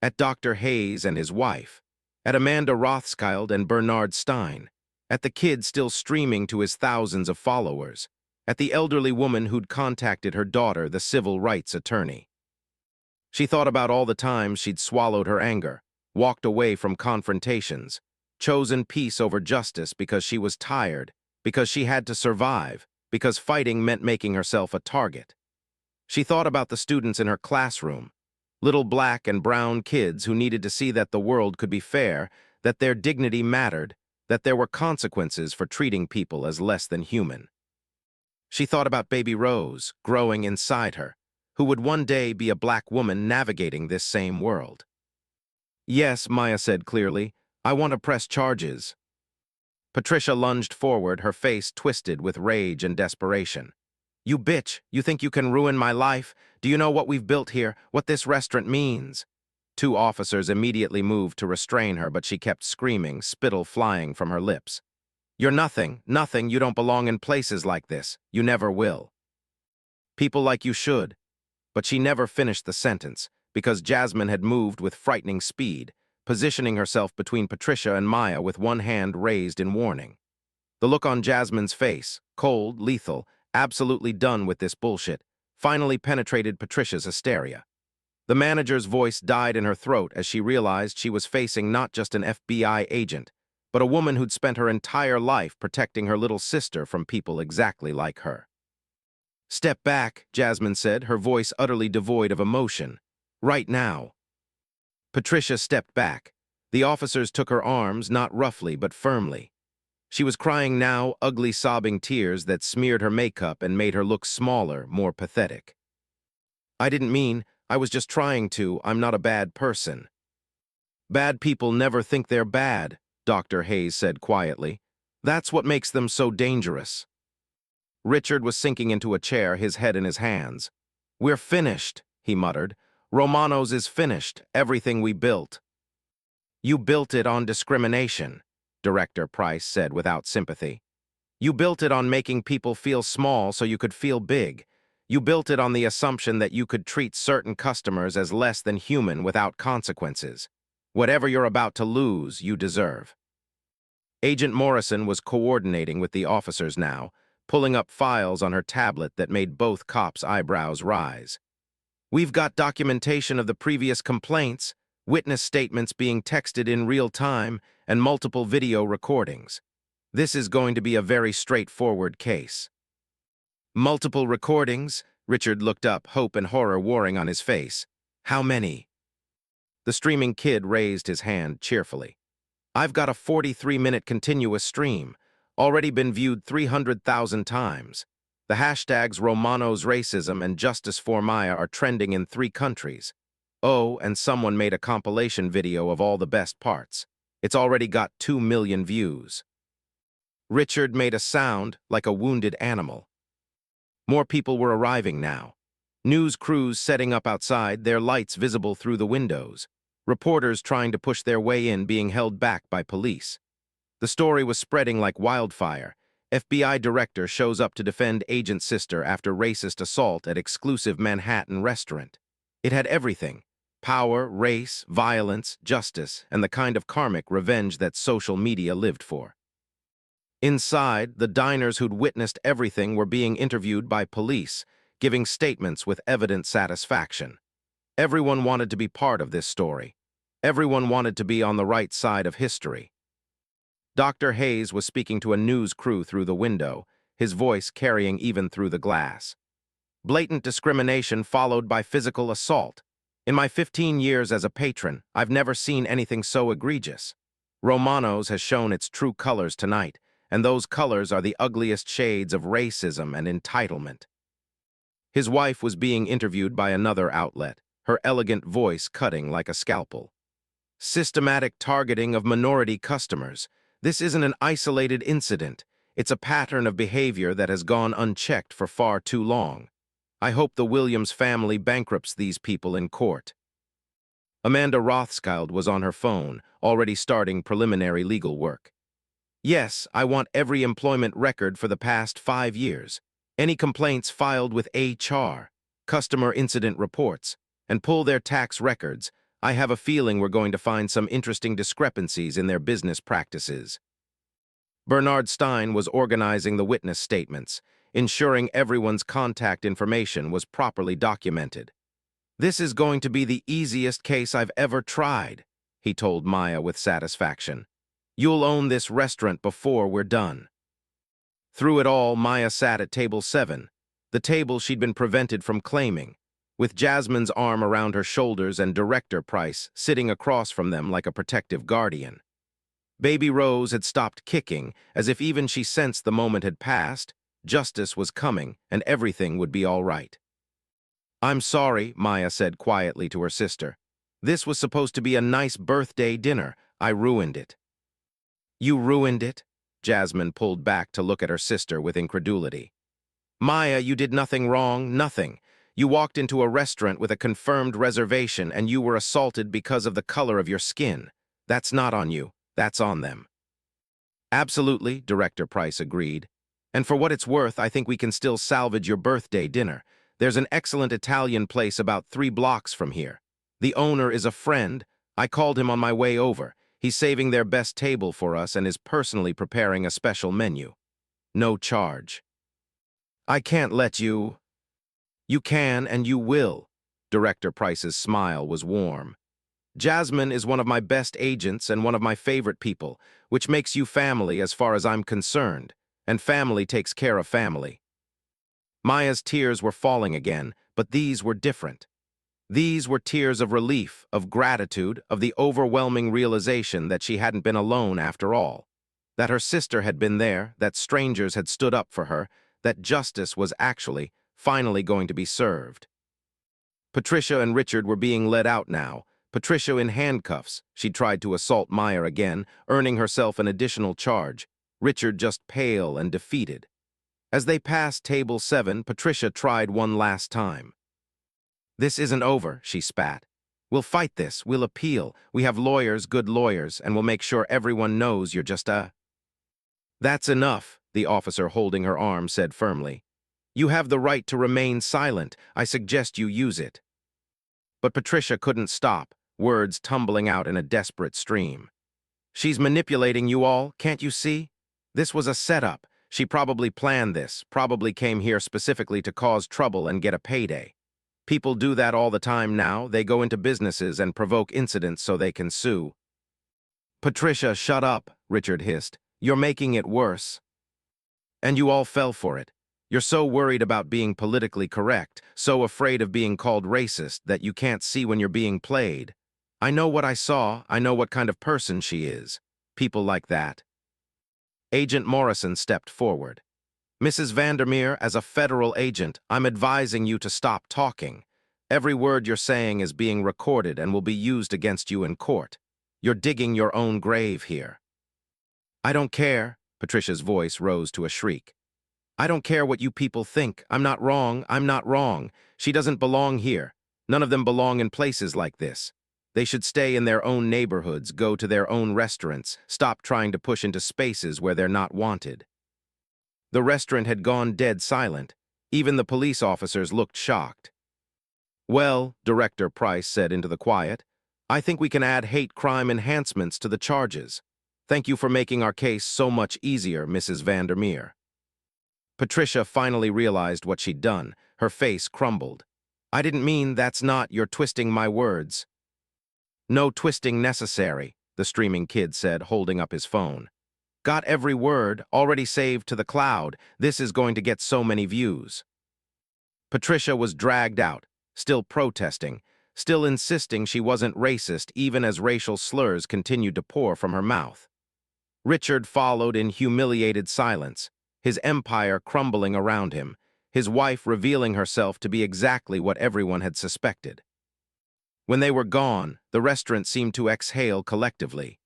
At Dr. Hayes and his wife. At Amanda Rothschild and Bernard Stein. At the kid still streaming to his thousands of followers. At the elderly woman who'd contacted her daughter, the civil rights attorney. She thought about all the times she'd swallowed her anger, walked away from confrontations, chosen peace over justice because she was tired, because she had to survive, because fighting meant making herself a target. She thought about the students in her classroom, little black and brown kids who needed to see that the world could be fair, that their dignity mattered, that there were consequences for treating people as less than human. She thought about baby Rose, growing inside her, who would one day be a black woman navigating this same world. "Yes," Maya said clearly, "I want to press charges." Patricia lunged forward, her face twisted with rage and desperation. "You bitch, you think you can ruin my life? Do you know what we've built here, what this restaurant means?" 2 officers immediately moved to restrain her, but she kept screaming, spittle flying from her lips. "You're nothing, nothing, you don't belong in places like this. You never will. People like you should." But she never finished the sentence, because Jasmine had moved with frightening speed, positioning herself between Patricia and Maya with one hand raised in warning. The look on Jasmine's face, cold, lethal, absolutely done with this bullshit, finally penetrated Patricia's hysteria. The manager's voice died in her throat as she realized she was facing not just an FBI agent, but a woman who'd spent her entire life protecting her little sister from people exactly like her. "Step back," Jasmine said, her voice utterly devoid of emotion. "Right now." Patricia stepped back. The officers took her arms, not roughly but firmly. She was crying now, ugly sobbing tears that smeared her makeup and made her look smaller, more pathetic. "I didn't mean, I was just trying to. I'm not a bad person." "Bad people never think they're bad," Dr. Hayes said quietly. That's what makes them so dangerous. Richard was sinking into a chair, his head in his hands. We're finished, he muttered. Romano's is finished, everything we built. You built it on discrimination, Director Price said without sympathy. You built it on making people feel small so you could feel big. You built it on the assumption that you could treat certain customers as less than human without consequences. Whatever you're about to lose, you deserve. Agent Morrison was coordinating with the officers now, pulling up files on her tablet that made both cops' eyebrows rise. We've got documentation of the previous complaints, witness statements being texted in real time, and multiple video recordings. This is going to be a very straightforward case. Multiple recordings? Richard looked up, hope and horror warring on his face. How many? The streaming kid raised his hand cheerfully. I've got a 43-minute continuous stream, already been viewed 300,000 times. The hashtags Romano's racism and justice for Maya are trending in 3 countries. Oh, and someone made a compilation video of all the best parts. It's already got 2 million views. Richard made a sound like a wounded animal. More people were arriving now. News crews setting up outside, their lights visible through the windows. Reporters trying to push their way in, being held back by police. The story was spreading like wildfire. FBI director shows up to defend agent sister after racist assault at exclusive Manhattan restaurant. It had everything: power, race, violence, justice, and the kind of karmic revenge that social media lived for. Inside, the diners who'd witnessed everything were being interviewed by police, giving statements with evident satisfaction. Everyone wanted to be part of this story. Everyone wanted to be on the right side of history. Dr. Hayes was speaking to a news crew through the window, his voice carrying even through the glass. Blatant discrimination followed by physical assault. In my 15 years as a patron, I've never seen anything so egregious. Romano's has shown its true colors tonight, and those colors are the ugliest shades of racism and entitlement. His wife was being interviewed by another outlet, her elegant voice cutting like a scalpel. Systematic targeting of minority customers. This isn't an isolated incident. It's a pattern of behavior that has gone unchecked for far too long. I hope the Williams family bankrupts these people in court. Amanda Rothschild was on her phone, already starting preliminary legal work. Yes, I want every employment record for the past 5 years. Any complaints filed with HR, customer incident reports, and pull their tax records. I have a feeling we're going to find some interesting discrepancies in their business practices. Bernard Stein was organizing the witness statements, ensuring everyone's contact information was properly documented. This is going to be the easiest case I've ever tried, he told Maya with satisfaction. You'll own this restaurant before we're done. Through it all, Maya sat at table 7, the table she'd been prevented from claiming, with Jasmine's arm around her shoulders and Director Price sitting across from them like a protective guardian. Baby Rose had stopped kicking, as if even she sensed the moment had passed, justice was coming, and everything would be all right. I'm sorry, Maya said quietly to her sister. This was supposed to be a nice birthday dinner. I ruined it. You ruined it? Jasmine pulled back to look at her sister with incredulity. Maya, you did nothing wrong, nothing. You walked into a restaurant with a confirmed reservation and you were assaulted because of the color of your skin. That's not on you. That's on them. Absolutely, Director Price agreed. And for what it's worth, I think we can still salvage your birthday dinner. There's an excellent Italian place about 3 blocks from here. The owner is a friend. I called him on my way over. He's saving their best table for us and is personally preparing a special menu. No charge. I can't let you... You can and you will. Director Price's smile was warm. Jasmine is one of my best agents and one of my favorite people, which makes you family as far as I'm concerned, and family takes care of family. Maya's tears were falling again, but these were different. These were tears of relief, of gratitude, of the overwhelming realization that she hadn't been alone after all, that her sister had been there, that strangers had stood up for her, that justice was actually, finally going to be served. Patricia and Richard were being led out now, Patricia in handcuffs. She tried to assault Maya again, earning herself an additional charge. Richard just pale and defeated. As they passed table 7, Patricia tried one last time. "This isn't over," she spat. "We'll fight this, we'll appeal, we have lawyers, good lawyers, and we'll make sure everyone knows you're just a—" "That's enough," the officer holding her arm said firmly. "You have the right to remain silent. I suggest you use it." But Patricia couldn't stop, words tumbling out in a desperate stream. "She's manipulating you all, can't you see? This was a setup. She probably planned this, probably came here specifically to cause trouble and get a payday. People do that all the time now. They go into businesses and provoke incidents so they can sue." "Patricia, shut up," Richard hissed. "You're making it worse. And you all fell for it. You're so worried about being politically correct, so afraid of being called racist that you can't see when you're being played. I know what I saw. I know what kind of person she is. People like that." Agent Morrison stepped forward. "Mrs. Vandermeer, as a federal agent, I'm advising you to stop talking. Every word you're saying is being recorded and will be used against you in court. You're digging your own grave here." "I don't care." Patricia's voice rose to a shriek. "I don't care what you people think. I'm not wrong. I'm not wrong. She doesn't belong here. None of them belong in places like this. They should stay in their own neighborhoods, go to their own restaurants, stop trying to push into spaces where they're not wanted." The restaurant had gone dead silent. Even the police officers looked shocked. "Well," Director Price said into the quiet, "I think we can add hate crime enhancements to the charges. Thank you for making our case so much easier, Mrs. Vandermeer." Patricia finally realized what she'd done. Her face crumbled. "I didn't mean that's not, you're twisting my words." "No twisting necessary," the streaming kid said, holding up his phone. "Got every word, already saved to the cloud. This is going to get so many views." Patricia was dragged out, still protesting, still insisting she wasn't racist even as racial slurs continued to pour from her mouth. Richard followed in humiliated silence, his empire crumbling around him, his wife revealing herself to be exactly what everyone had suspected. When they were gone, the restaurant seemed to exhale collectively.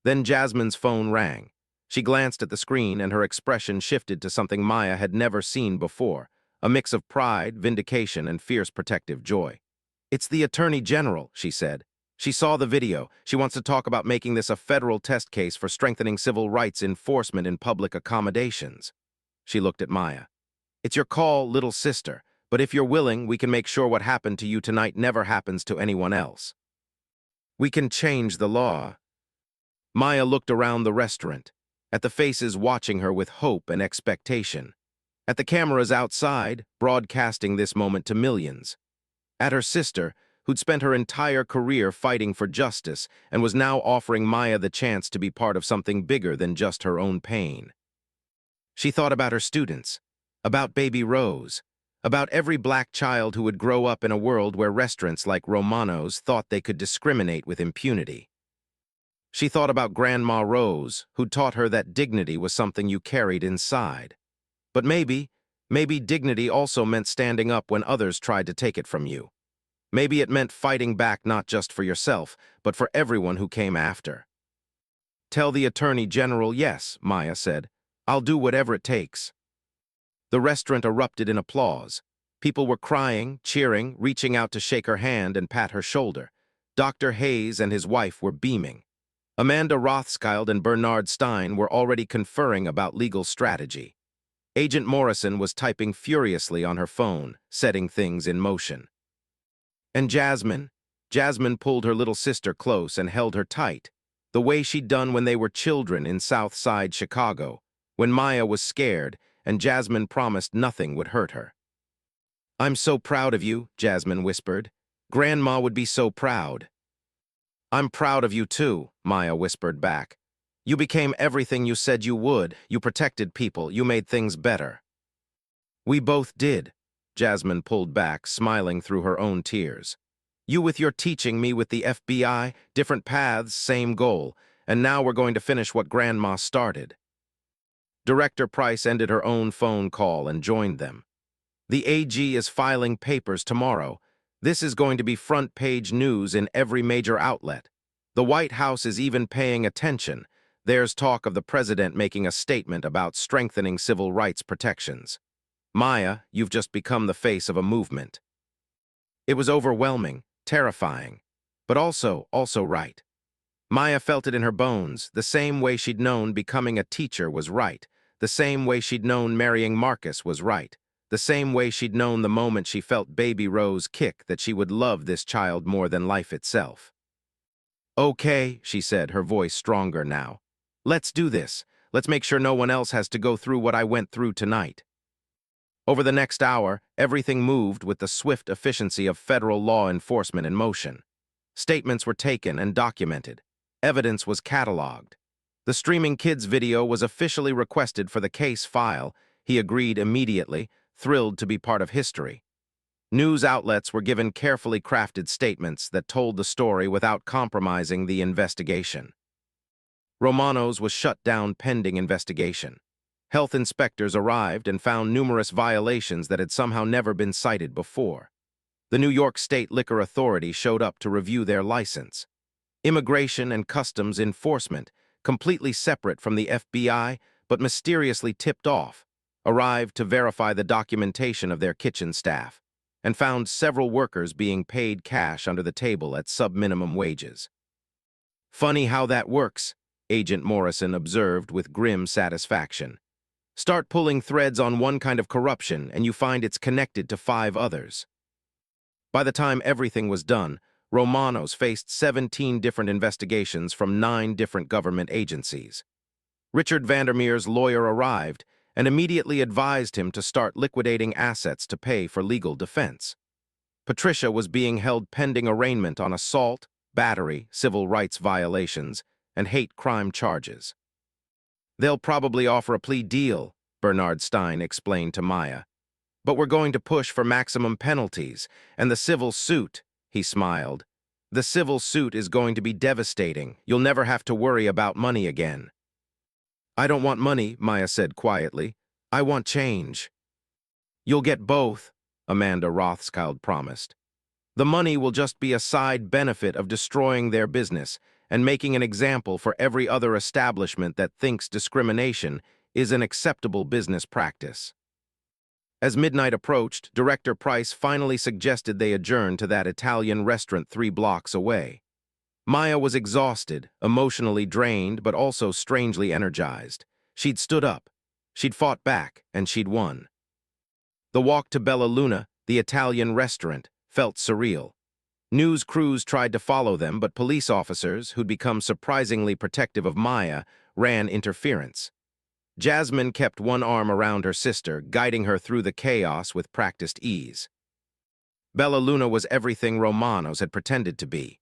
Then Jasmine's phone rang. She glanced at the screen and her expression shifted to something Maya had never seen before, a mix of pride, vindication, and fierce protective joy. "It's the Attorney General," she said. "She saw the video. She wants to talk about making this a federal test case for strengthening civil rights enforcement in public accommodations." She looked at Maya. "It's your call, little sister, but if you're willing, we can make sure what happened to you tonight never happens to anyone else. We can change the law." Maya looked around the restaurant, at the faces watching her with hope and expectation, at the cameras outside, broadcasting this moment to millions, at her sister, who'd spent her entire career fighting for justice and was now offering Maya the chance to be part of something bigger than just her own pain. She thought about her students, about baby Rose, about every black child who would grow up in a world where restaurants like Romano's thought they could discriminate with impunity. She thought about Grandma Rose, who'd taught her that dignity was something you carried inside. But maybe dignity also meant standing up when others tried to take it from you. Maybe it meant fighting back not just for yourself, but for everyone who came after. "Tell the Attorney General yes," Maya said. "I'll do whatever it takes." The restaurant erupted in applause. People were crying, cheering, reaching out to shake her hand and pat her shoulder. Dr. Hayes and his wife were beaming. Amanda Rothschild and Bernard Stein were already conferring about legal strategy. Agent Morrison was typing furiously on her phone, setting things in motion. And Jasmine pulled her little sister close and held her tight, the way she'd done when they were children in South Side Chicago, when Maya was scared and Jasmine promised nothing would hurt her. "I'm so proud of you," Jasmine whispered. "Grandma would be so proud." "I'm proud of you too," Maya whispered back. "You became everything you said you would. You protected people. You made things better." "We both did," Jasmine pulled back, smiling through her own tears. "You with your teaching, me with the FBI, different paths, same goal, and now we're going to finish what Grandma started." Director Price ended her own phone call and joined them. "The AG is filing papers tomorrow. This is going to be front-page news in every major outlet. The White House is even paying attention. There's talk of the president making a statement about strengthening civil rights protections. Maya, you've just become the face of a movement. It was overwhelming, terrifying, but also right. Maya felt it in her bones, the same way she'd known becoming a teacher was right, the same way she'd known marrying Marcus was right, the same way she'd known the moment she felt baby Rose kick that she would love this child more than life itself. Okay, she said, her voice stronger now. Let's do this. Let's make sure no one else has to go through what I went through tonight. Over the next hour, everything moved with the swift efficiency of federal law enforcement in motion. Statements were taken and documented. Evidence was cataloged. The streaming kids video was officially requested for the case file. He agreed immediately, thrilled to be part of history. News outlets were given carefully crafted statements that told the story without compromising the investigation. Romano's was shut down pending investigation. Health inspectors arrived and found numerous violations that had somehow never been cited before. The New York State Liquor Authority showed up to review their license. Immigration and Customs Enforcement, completely separate from the FBI but mysteriously tipped off, arrived to verify the documentation of their kitchen staff and found several workers being paid cash under the table at sub-minimum wages. Funny how that works, Agent Morrison observed with grim satisfaction. Start pulling threads on one kind of corruption and you find it's connected to 5 others. By the time everything was done, Romano's faced 17 different investigations from 9 different government agencies. Richard Vandermeer's lawyer arrived and immediately advised him to start liquidating assets to pay for legal defense. Patricia was being held pending arraignment on assault, battery, civil rights violations, and hate crime charges. They'll probably offer a plea deal, Bernard Stein explained to Maya. But we're going to push for maximum penalties, and the civil suit, he smiled. The civil suit is going to be devastating. You'll never have to worry about money again. I don't want money, Maya said quietly. I want change. You'll get both, Amanda Rothschild promised. The money will just be a side benefit of destroying their business and making an example for every other establishment that thinks discrimination is an acceptable business practice. As midnight approached, Director Price finally suggested they adjourn to that Italian restaurant 3 blocks away. Maya was exhausted, emotionally drained, but also strangely energized. She'd stood up, she'd fought back, and she'd won. The walk to Bella Luna, the Italian restaurant, felt surreal. News crews tried to follow them, but police officers, who'd become surprisingly protective of Maya, ran interference. Jasmine kept one arm around her sister, guiding her through the chaos with practiced ease. Bella Luna was everything Romano's had pretended to be.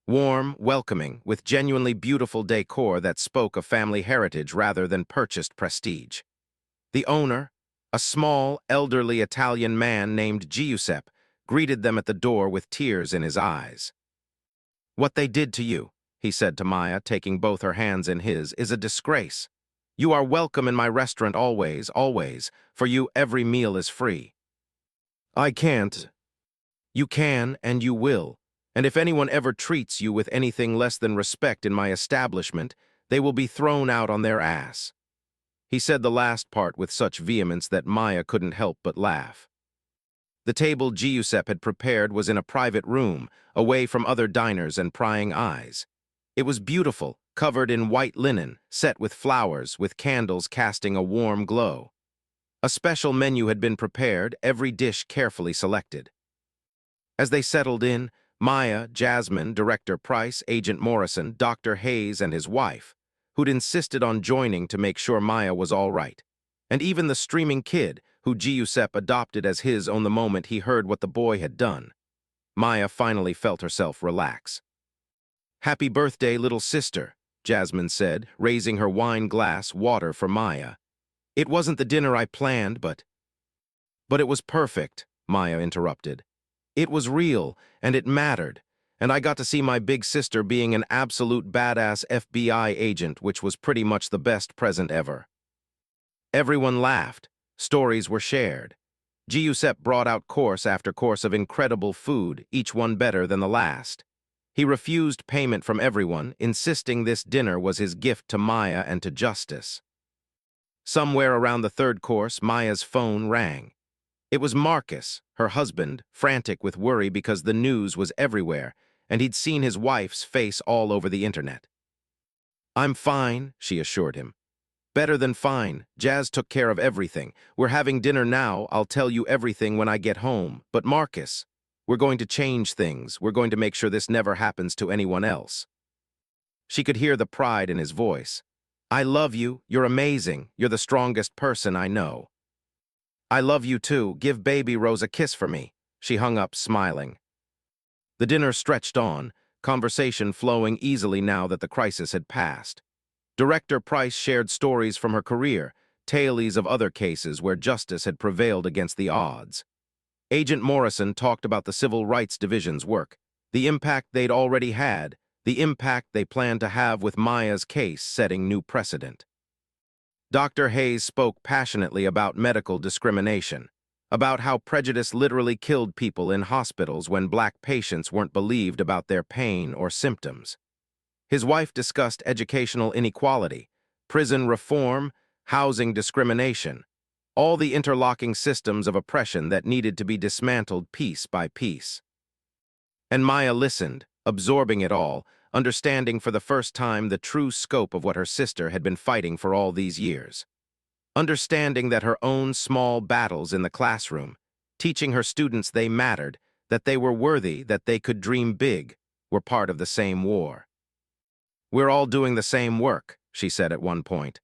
Warm, welcoming, with genuinely beautiful decor that spoke of family heritage rather than purchased prestige. The owner, a small, elderly Italian man named Giuseppe, greeted them at the door with tears in his eyes. What they did to you, he said to Maya, taking both her hands in his, is a disgrace. You are welcome in my restaurant always, always. For you, every meal is free. I can't. You can and you will. And if anyone ever treats you with anything less than respect in my establishment, they will be thrown out on their ass. He said the last part with such vehemence that Maya couldn't help but laugh. The table Giuseppe had prepared was in a private room, away from other diners and prying eyes. It was beautiful, covered in white linen, set with flowers, with candles casting a warm glow. A special menu had been prepared, every dish carefully selected. As they settled in, Maya, Jasmine, Director Price, Agent Morrison, Dr. Hayes, and his wife, who'd insisted on joining to make sure Maya was all right, and even the streaming kid, who Giuseppe adopted as his own the moment he heard what the boy had done. Maya finally felt herself relax. Happy birthday, little sister, Jasmine said, raising her wine glass water for Maya. It wasn't the dinner I planned, but it was perfect, Maya interrupted. It was real, and it mattered, and I got to see my big sister being an absolute badass FBI agent, which was pretty much the best present ever. Everyone laughed. Stories were shared. Giuseppe brought out course after course of incredible food, each one better than the last. He refused payment from everyone, insisting this dinner was his gift to Maya and to justice. Somewhere around the third course, Maya's phone rang. It was Marcus, her husband, frantic with worry because the news was everywhere, and he'd seen his wife's face all over the internet. "I'm fine," she assured him. "Better than fine. Jazz took care of everything. We're having dinner now. I'll tell you everything when I get home. But Marcus, we're going to change things. We're going to make sure this never happens to anyone else." She could hear the pride in his voice. "I love you. You're amazing. You're the strongest person I know." "I love you too. Give baby Rose a kiss for me." She hung up, smiling. The dinner stretched on, conversation flowing easily now that the crisis had passed. Director Price shared stories from her career, tales of other cases where justice had prevailed against the odds. Agent Morrison talked about the Civil Rights Division's work, the impact they'd already had, the impact they planned to have with Maya's case setting new precedent. Dr. Hayes spoke passionately about medical discrimination, about how prejudice literally killed people in hospitals when black patients weren't believed about their pain or symptoms. His wife discussed educational inequality, prison reform, housing discrimination, all the interlocking systems of oppression that needed to be dismantled piece by piece. And Maya listened, absorbing it all, understanding for the first time the true scope of what her sister had been fighting for all these years. Understanding that her own small battles in the classroom, teaching her students they mattered, that they were worthy, that they could dream big, were part of the same war. "We're all doing the same work," she said at one point.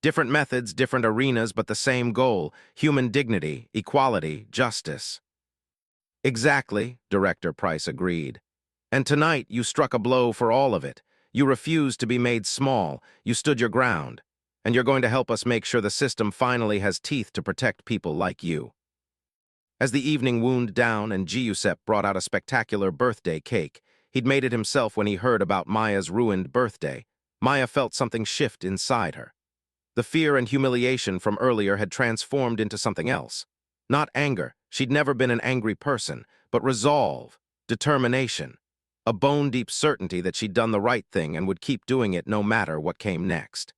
"Different methods, different arenas, but the same goal: human dignity, equality, justice." "Exactly," Director Price agreed. "And tonight you struck a blow for all of it. You refused to be made small, you stood your ground, and you're going to help us make sure the system finally has teeth to protect people like you." As the evening wound down and Giuseppe brought out a spectacular birthday cake, he'd made it himself when he heard about Maya's ruined birthday, Maya felt something shift inside her. The fear and humiliation from earlier had transformed into something else. Not anger, she'd never been an angry person, but resolve, determination, a bone-deep certainty that she'd done the right thing and would keep doing it no matter what came next.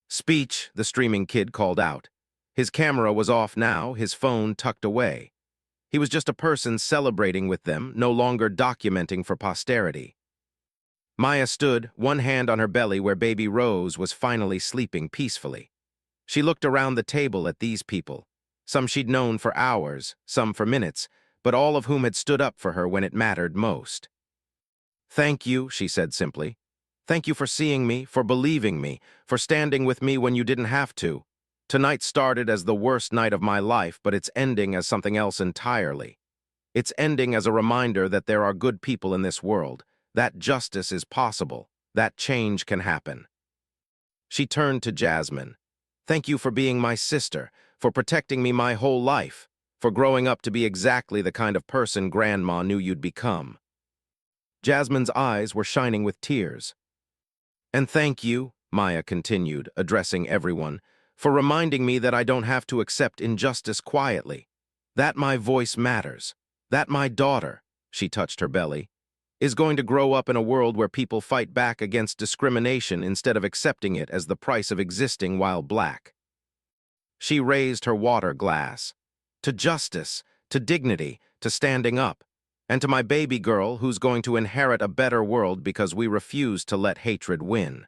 "Speech," the streaming kid called out. His camera was off now, his phone tucked away. He was just a person celebrating with them, no longer documenting for posterity. Maya stood, one hand on her belly where baby Rose was finally sleeping peacefully. She looked around the table at these people, some she'd known for hours, some for minutes, but all of whom had stood up for her when it mattered most. "Thank you," she said simply. "Thank you for seeing me, for believing me, for standing with me when you didn't have to. Tonight started as the worst night of my life, but it's ending as something else entirely. It's ending as a reminder that there are good people in this world, that justice is possible, that change can happen." She turned to Jasmine. "Thank you for being my sister, for protecting me my whole life, for growing up to be exactly the kind of person Grandma knew you'd become." Jasmine's eyes were shining with tears. "And thank you," Maya continued, addressing everyone, "for reminding me that I don't have to accept injustice quietly, that my voice matters, that my daughter," she touched her belly, "is going to grow up in a world where people fight back against discrimination instead of accepting it as the price of existing while black." She raised her water glass. "To justice, to dignity, to standing up, and to my baby girl who's going to inherit a better world because we refuse to let hatred win."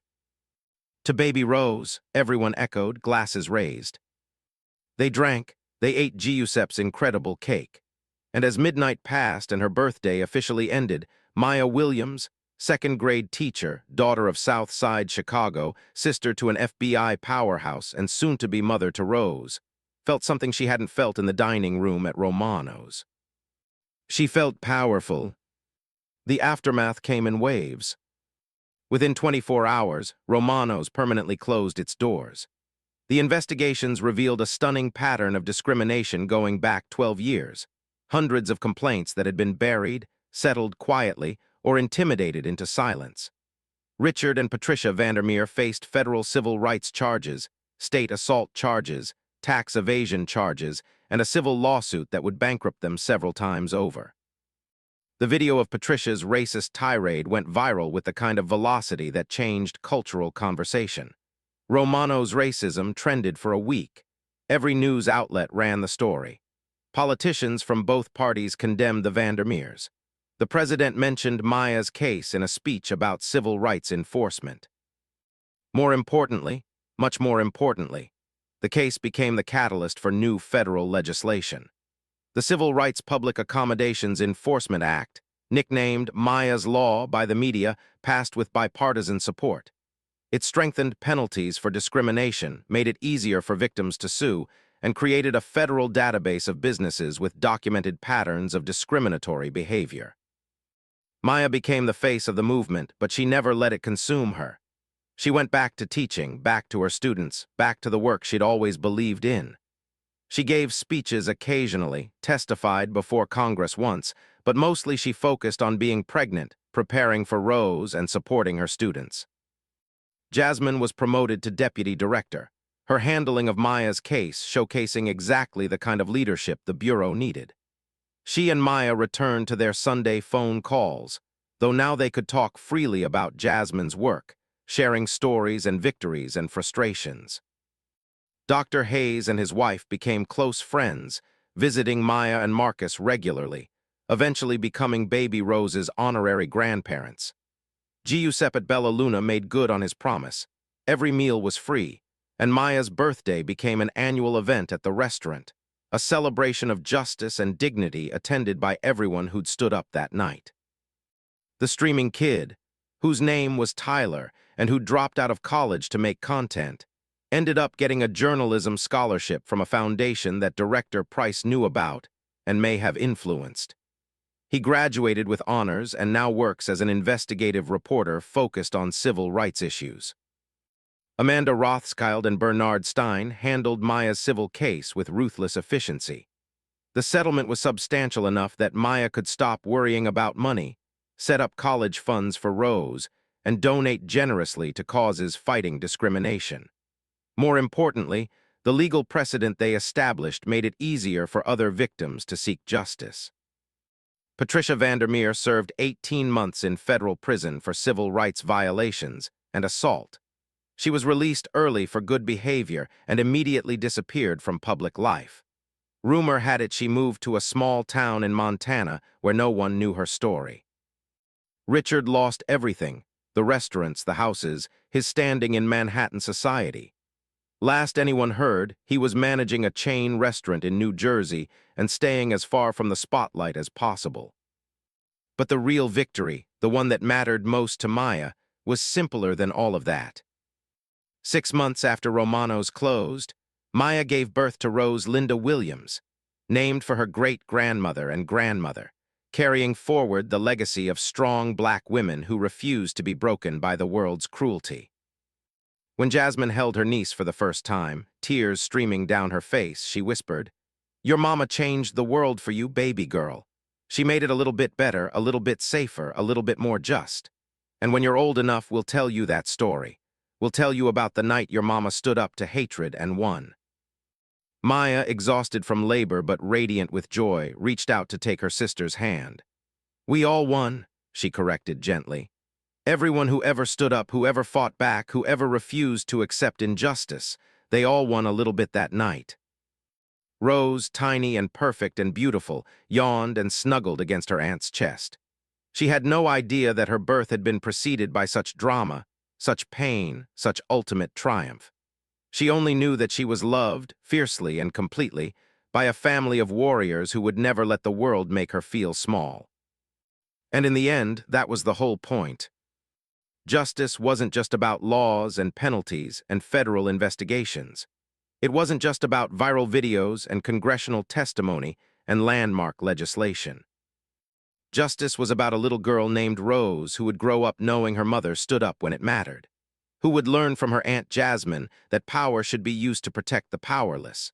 "To baby Rose," everyone echoed, glasses raised. They drank, they ate Giuseppe's incredible cake. And as midnight passed and her birthday officially ended, Maya Williams, second-grade teacher, daughter of South Side Chicago, sister to an FBI powerhouse, and soon-to-be mother to Rose, felt something she hadn't felt in the dining room at Romano's. She felt powerful. The aftermath came in waves. Within 24 hours, Romano's permanently closed its doors. The investigations revealed a stunning pattern of discrimination going back 12 years. Hundreds of complaints that had been buried, settled quietly, or intimidated into silence. Richard and Patricia Vandermeer faced federal civil rights charges, state assault charges, tax evasion charges, and a civil lawsuit that would bankrupt them several times over. The video of Patricia's racist tirade went viral with the kind of velocity that changed cultural conversation. Romano's racism trended for a week. Every news outlet ran the story. Politicians from both parties condemned the Vandermeers. The president mentioned Maya's case in a speech about civil rights enforcement. More importantly, much more importantly, the case became the catalyst for new federal legislation. The Civil Rights Public Accommodations Enforcement Act, nicknamed Maya's Law by the media, passed with bipartisan support. It strengthened penalties for discrimination, made it easier for victims to sue, and created a federal database of businesses with documented patterns of discriminatory behavior. Maya became the face of the movement, but she never let it consume her. She went back to teaching, back to her students, back to the work she'd always believed in. She gave speeches occasionally, testified before Congress once, but mostly she focused on being pregnant, preparing for Rose, and supporting her students. Jasmine was promoted to deputy director, her handling of Maya's case showcasing exactly the kind of leadership the Bureau needed. She and Maya returned to their Sunday phone calls, though now they could talk freely about Jasmine's work, sharing stories and victories and frustrations. Dr. Hayes and his wife became close friends, visiting Maya and Marcus regularly, eventually becoming baby Rose's honorary grandparents. Giuseppe Bella Luna made good on his promise. Every meal was free, and Maya's birthday became an annual event at the restaurant, a celebration of justice and dignity attended by everyone who'd stood up that night. The streaming kid, whose name was Tyler and who dropped out of college to make content, ended up getting a journalism scholarship from a foundation that director Price knew about and may have influenced. He graduated with honors and now works as an investigative reporter focused on civil rights issues. Amanda Rothschild and Bernard Stein handled Maya's civil case with ruthless efficiency. The settlement was substantial enough that Maya could stop worrying about money, set up college funds for Rose, and donate generously to causes fighting discrimination. More importantly, the legal precedent they established made it easier for other victims to seek justice. Patricia Vandermeer served 18 months in federal prison for civil rights violations and assault. She was released early for good behavior and immediately disappeared from public life. Rumor had it she moved to a small town in Montana where no one knew her story. Richard lost everything: the restaurants, the houses, his standing in Manhattan society. Last anyone heard, he was managing a chain restaurant in New Jersey and staying as far from the spotlight as possible. But the real victory, the one that mattered most to Maya, was simpler than all of that. 6 months after Romano's closed, Maya gave birth to Rose Linda Williams, named for her great-grandmother and grandmother, carrying forward the legacy of strong black women who refused to be broken by the world's cruelty. When Jasmine held her niece for the first time, tears streaming down her face, she whispered, "Your mama changed the world for you, baby girl. She made it a little bit better, a little bit safer, a little bit more just. And when you're old enough, we'll tell you that story. We'll tell you about the night your mama stood up to hatred and won." Maya, exhausted from labor but radiant with joy, reached out to take her sister's hand. "We all won," she corrected gently. "Everyone who ever stood up, who ever fought back, who ever refused to accept injustice, they all won a little bit that night." Rose, tiny and perfect and beautiful, yawned and snuggled against her aunt's chest. She had no idea that her birth had been preceded by such drama, such pain, such ultimate triumph. She only knew that she was loved, fiercely and completely, by a family of warriors who would never let the world make her feel small. And in the end, that was the whole point. Justice wasn't just about laws and penalties and federal investigations. It wasn't just about viral videos and congressional testimony and landmark legislation. Justice was about a little girl named Rose who would grow up knowing her mother stood up when it mattered, who would learn from her Aunt Jasmine that power should be used to protect the powerless,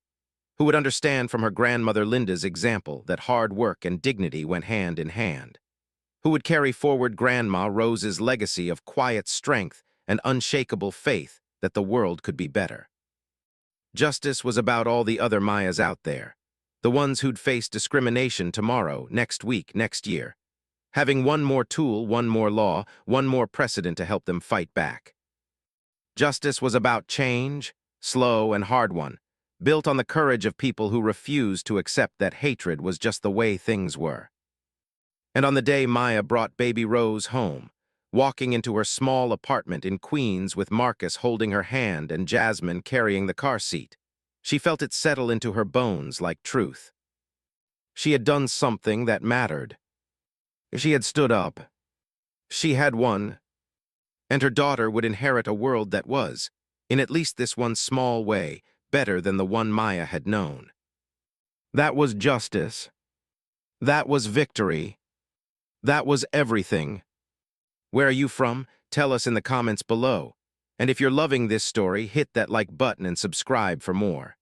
who would understand from her grandmother Linda's example that hard work and dignity went hand in hand, who would carry forward Grandma Rose's legacy of quiet strength and unshakable faith that the world could be better. Justice was about all the other Mayas out there, the ones who'd face discrimination tomorrow, next week, next year. having one more tool, one more law, one more precedent to help them fight back. Justice was about change, slow and hard one, built on the courage of people who refused to accept that hatred was just the way things were. And on the day Maya brought baby Rose home, walking into her small apartment in Queens with Marcus holding her hand and Jasmine carrying the car seat, she felt it settle into her bones like truth. She had done something that mattered. She had stood up. She had won. And her daughter would inherit a world that was, in at least this one small way, better than the one Maya had known. That was justice. That was victory. That was everything. Where are you from? Tell us in the comments below. And if you're loving this story, hit that like button and subscribe for more.